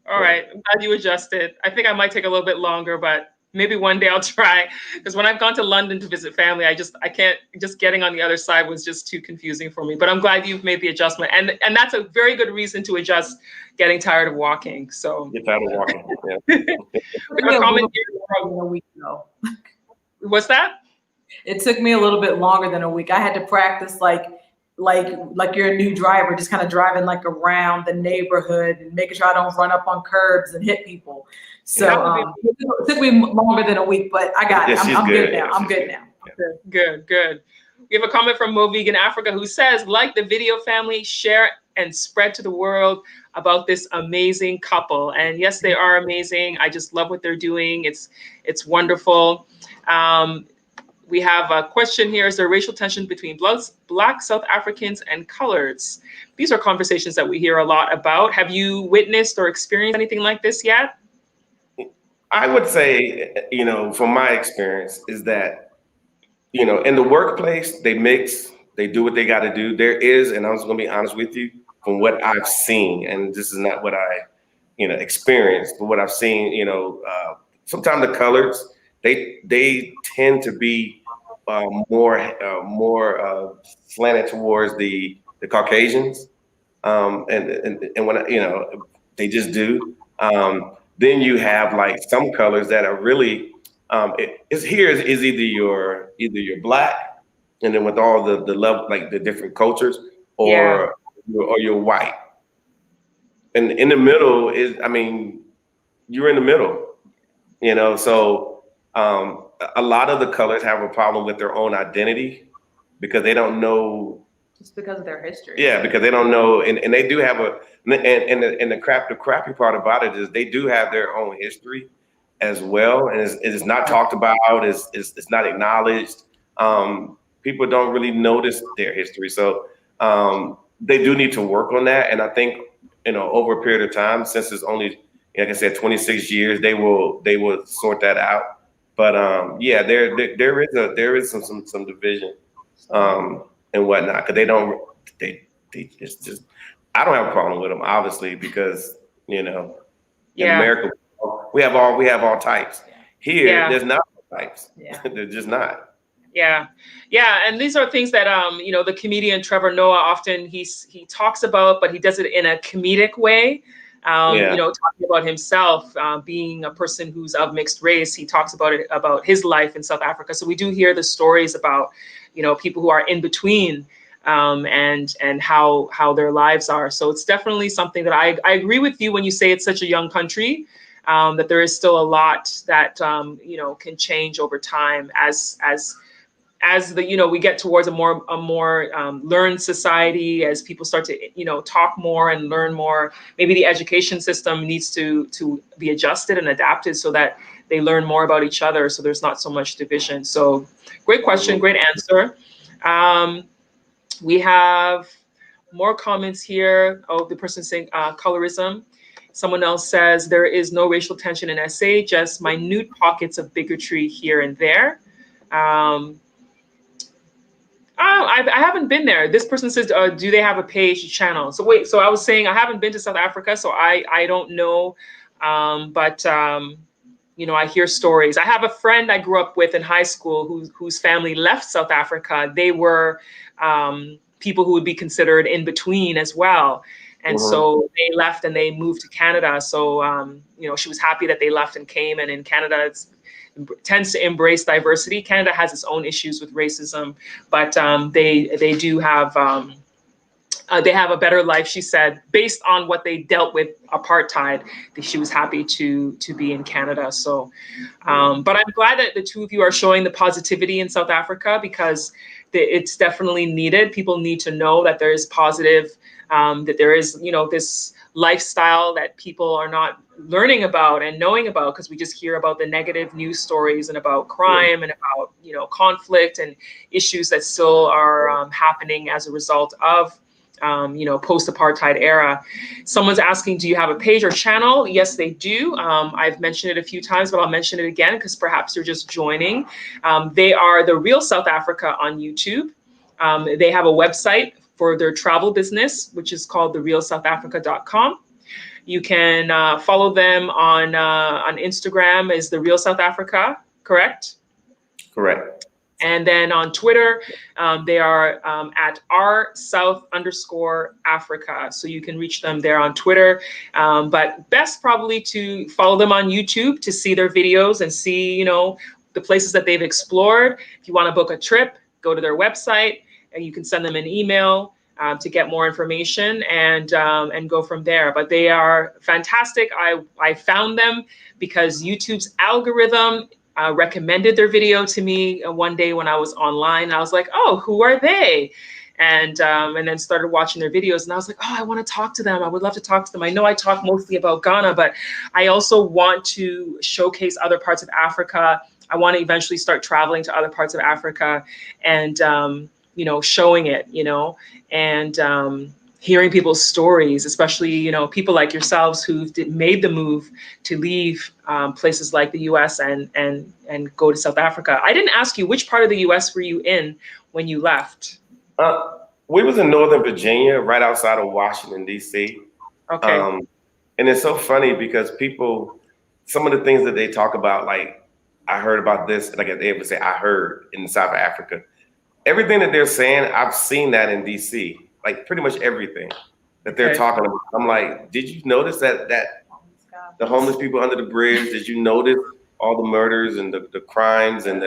All right. I'm glad you adjusted. I think I might take a little bit longer, but maybe one day I'll try. Because when I've gone to London to visit family, I can't, just getting on the other side was just too confusing for me. But I'm glad you've made the adjustment. And that's a very good reason to adjust getting tired of walking. So get tired of walking. Yeah. We have a comment here. What's that? It took me a little bit longer than a week. I had to practice like you're a new driver, just kind of driving like around the neighborhood and making sure I don't run up on curbs and hit people. So it took me longer than a week, but I got it. I'm good now. I'm good now. Good. We have a comment from Mo Vegan Africa who says, like the video, family, share and spread to the world about this amazing couple. And yes, they are amazing. I just love what they're doing. It's wonderful. We have a question here. Is there racial tension between Black South Africans and coloreds? These are conversations that we hear a lot about. Have you witnessed or experienced anything like this yet? I would say, from my experience is that, in the workplace, they mix, they do what they got to do. There is, and I'm just going to be honest with you, from what I've seen, and this is not what I, experienced, but what I've seen, sometimes the coloreds, they tend to be more slanted towards the Caucasians, and when they just do. Then you have like some colors that are really is either you're Black, and then with all the love, like the different cultures, or you're white, and in the middle is, you're in the middle, so. A lot of the colors have a problem with their own identity because they don't know. Just because of their history. Yeah, because they don't know, and they do have the crappy part about it is they do have their own history as well, and it's not talked about. It's not acknowledged. People don't really notice their history, so they do need to work on that. And I think over a period of time, since it's only, like I said, 26 years, they will sort that out. But there is some division and whatnot, because they just I don't have a problem with them, obviously, because in America we have all types. Here there's not all types. They're just not. Yeah, and these are things that the comedian Trevor Noah often he talks about, but he does it in a comedic way. Talking about himself being a person who's of mixed race, he talks about his life in South Africa. So we do hear the stories about, people who are in between and how their lives are. So it's definitely something that I agree with you when you say it's such a young country, that there is still a lot that, can change over time as we get towards a more learned society, as people start to talk more and learn more. Maybe the education system needs to be adjusted and adapted so that they learn more about each other, so there's not so much division. So great question, great answer. We have more comments here. Oh, the person saying colorism. Someone else says there is no racial tension in SA, just minute pockets of bigotry here and there. I haven't been there. This person says, do they have a page channel? So wait, so I was saying I haven't been to South Africa, so I don't know. But I hear stories. I have a friend I grew up with in high school whose family left South Africa. They were people who would be considered in between as well. And so they left and they moved to Canada. So, she was happy that they left and came. And in Canada, it tends to embrace diversity. Canada has its own issues with racism, but they do have they have a better life, she said, based on what they dealt with apartheid. She was happy to be in Canada. So, but I'm glad that the two of you are showing the positivity in South Africa, because it's definitely needed. People need to know that there is positive, that there is, this lifestyle that people are not learning about and knowing about, because we just hear about the negative news stories and about crime and about, conflict and issues that still are happening as a result of post-apartheid era. Someone's asking, do you have a page or channel? Yes, they do. I've mentioned it a few times, but I'll mention it again because perhaps you're just joining. They are The Real South Africa on YouTube. They have a website for their travel business, which is called therealsouthafrica.com. You can follow them on Instagram as The Real South Africa, correct? Correct. And then on Twitter, they are at rsouth_Africa. So you can reach them there on Twitter. But best probably to follow them on YouTube to see their videos and see, the places that they've explored. If you want to book a trip, go to their website and you can send them an email to get more information and go from there. But they are fantastic. I found them because YouTube's algorithm recommended their video to me one day when I was online. I was like, oh, who are they? And then started watching their videos, and I was like, oh, I want to talk to them. I would love to talk to them. I know I talk mostly about Ghana, but I also want to showcase other parts of Africa. I want to eventually start traveling to other parts of Africa and, showing it, and hearing people's stories, especially, people like yourselves who made the move to leave places like the US and go to South Africa. I didn't ask you, which part of the US were you in when you left? We was in Northern Virginia, right outside of Washington, D.C. Okay. And it's so funny because people, some of the things that they talk about, like, I heard about this, like they would say, I heard in South Africa. Everything that they're saying, I've seen that in D.C., like pretty much everything that they're talking about. I'm like, did you notice that the homeless people under the bridge? Did you notice all the murders and the crimes and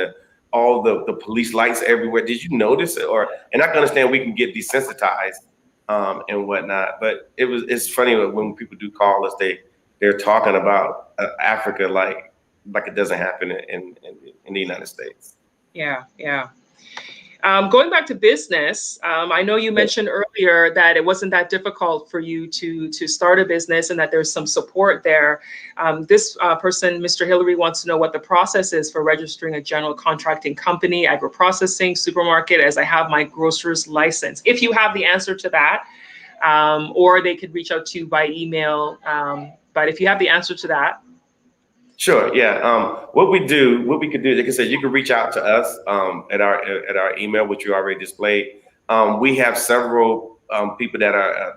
all the police lights everywhere? Did you notice it? And I can understand we can get desensitized and whatnot, but it's funny when people do call us, they're talking about Africa like it doesn't happen in the United States. Yeah. Going back to business, I know you mentioned earlier that it wasn't that difficult for you to start a business and that there's some support there. This person, Mr. Hillary, wants to know what the process is for registering a general contracting company, agro-processing, supermarket, as I have my grocer's license. If you have the answer to that, or they could reach out to you by email. But if you have the answer to that. Sure. Yeah. What we could do, like I said, you can reach out to us at our email, which you already displayed. We have several people that are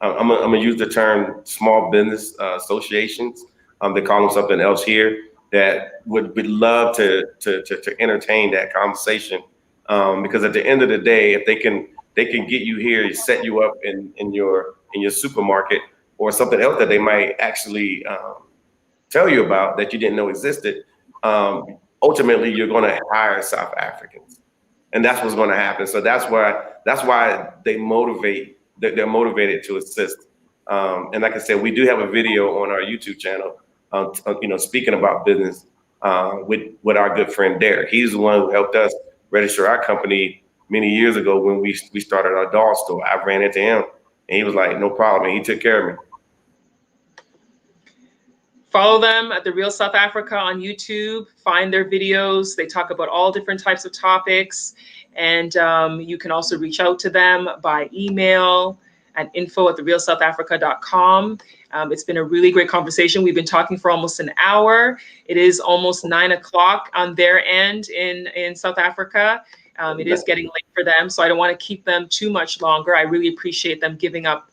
I'm gonna use the term small business associations. They call them something else here, that would love to entertain that conversation. Because at the end of the day, if they can get you here, set you up in your supermarket, or something else that they might actually tell you about that you didn't know existed, ultimately you're going to hire South Africans, and that's what's going to happen. So that's why they're motivated to assist. And like I said, we do have a video on our YouTube channel, speaking about business with our good friend Derek. He's the one who helped us register our company many years ago when we started our doll store. I ran into him and he was like, no problem, and he took care of me. Follow them at The Real South Africa on YouTube. Find their videos. They talk about all different types of topics. And you can also reach out to them by email at info@therealsouthafrica.com. It's been a really great conversation. We've been talking for almost an hour. It is almost 9 o'clock on their end in South Africa. It is getting late for them, so I don't want to keep them too much longer. I really appreciate them giving up,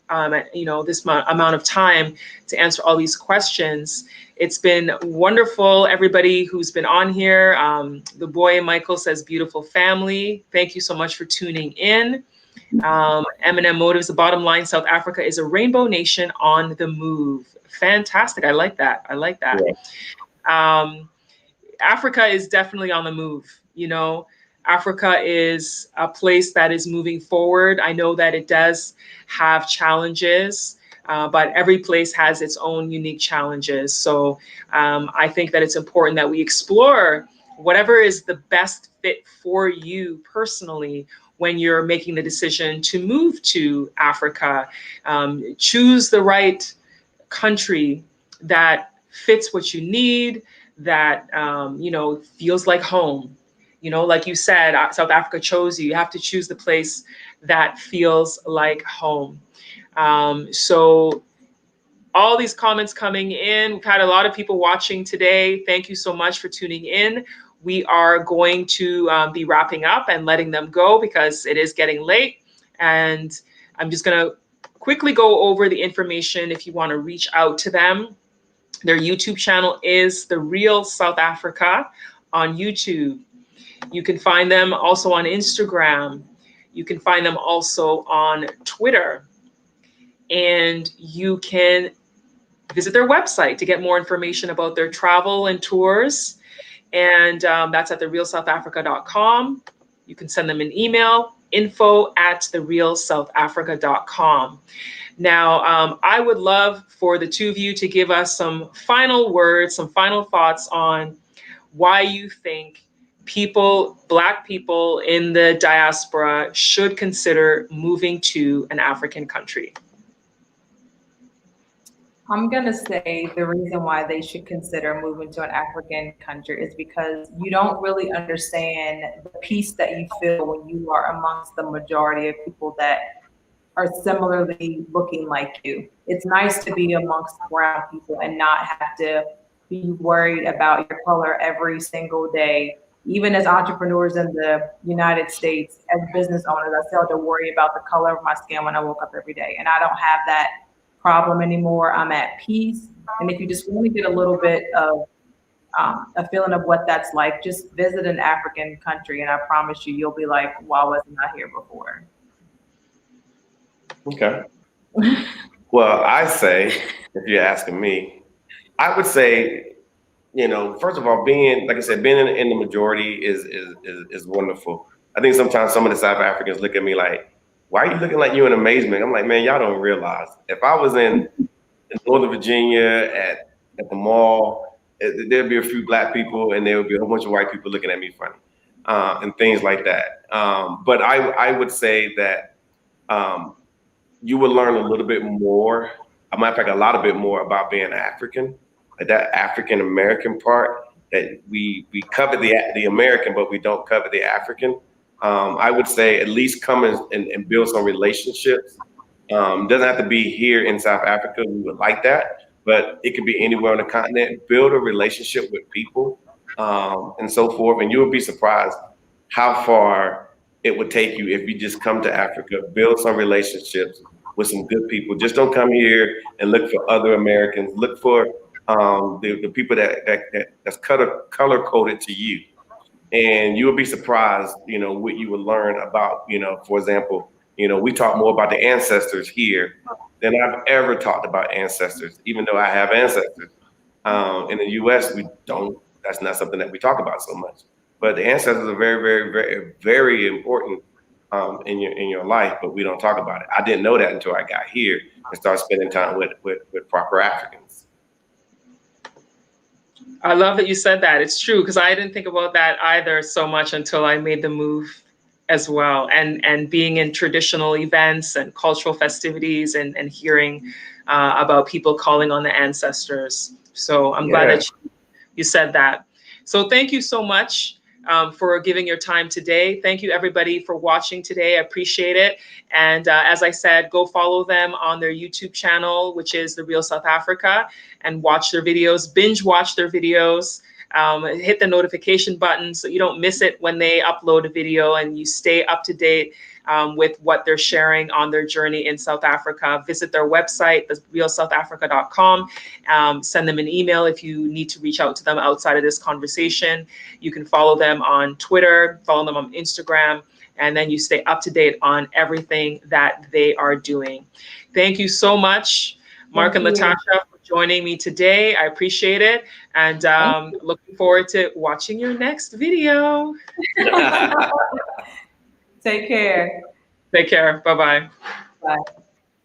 this amount of time to answer all these questions. It's been wonderful, everybody who's been on here. The boy Michael says, beautiful family. Thank you so much for tuning in. M&M Motives, the bottom line, South Africa is a rainbow nation on the move. Fantastic. I like that. I like that. Yeah. Africa is definitely on the move. You know, Africa is a place that is moving forward. I know that it does have challenges, but every place has its own unique challenges. So I think that it's important that we explore whatever is the best fit for you personally when you're making the decision to move to Africa. Choose the right country that fits what you need, that feels like home. Like you said, South Africa chose you. You have to choose the place that feels like home. So all these comments coming in. We've had a lot of people watching today. Thank you so much for tuning in. We are going to be wrapping up and letting them go because it is getting late. And I'm just going to quickly go over the information if you want to reach out to them. Their YouTube channel is The Real South Africa on YouTube. You can find them also on Instagram. You can find them also on Twitter. And you can visit their website to get more information about their travel and tours. And that's at therealsouthafrica.com. You can send them an email, info@therealsouthafrica.com. Now, I would love for the two of you to give us some final words, some final thoughts on why you think Black people in the diaspora should consider moving to an African country. I'm going to say the reason why they should consider moving to an African country is because you don't really understand the peace that you feel when you are amongst the majority of people that are similarly looking like you. It's nice to be amongst brown people and not have to be worried about your color every single day. Even as entrepreneurs in the United States, as business owners, I still have to worry about the color of my skin when I woke up every day. And I don't have that problem anymore. I'm at peace. And if you just want to get a little bit of a feeling of what that's like, just visit an African country. And I promise you, you'll be like, why wasn't I here before? Okay. Well, I say, if you're asking me, I would say, first of all, being in the majority is wonderful. I think sometimes some of the South Africans look at me like, why are you looking like you're in amazement? I'm like, man, y'all don't realize. If I was in Northern Virginia at the mall, there'd be a few Black people and there would be a whole bunch of white people looking at me funny and things like that. But I would say that you would learn a little bit more, a matter of fact, a lot of bit more about being African, like that African American part that we cover the American, but we don't cover the African. I would say at least come and build some relationships. Doesn't have to be here in South Africa. We would like that, but it could be anywhere on the continent. Build a relationship with people and so forth, and you would be surprised how far it would take you if you just come to Africa, build some relationships with some good people. Just don't come here and look for other Americans. Look for the people that's color coded to you. And you'll be surprised, what you will learn about, for example, we talk more about the ancestors here than I've ever talked about ancestors, even though I have ancestors. In the US, we don't, that's not something that we talk about so much. But the ancestors are very, very, very, very important in your life, but we don't talk about it. I didn't know that until I got here and started spending time with proper Africans. I love that you said that. It's true, because I didn't think about that either so much until I made the move as well. And being in traditional events and cultural festivities and hearing about people calling on the ancestors. So I'm glad that you said that. So thank you so much for giving your time today. Thank you, everybody, for watching today. I appreciate it. And as I said, go follow them on their YouTube channel, which is The Real South Africa, and watch their videos, binge watch their videos. Hit the notification button so you don't miss it when they upload a video, and you stay up to date with what they're sharing on their journey in South Africa. Visit their website, therealsouthafrica.com. Send them an email if you need to reach out to them outside of this conversation. You can follow them on Twitter, follow them on Instagram, and then you stay up to date on everything that they are doing. Thank you so much, Mark and Latasha, for joining me today. I appreciate it, and looking forward to watching your next video. Take care. Take care. Bye-bye. Bye.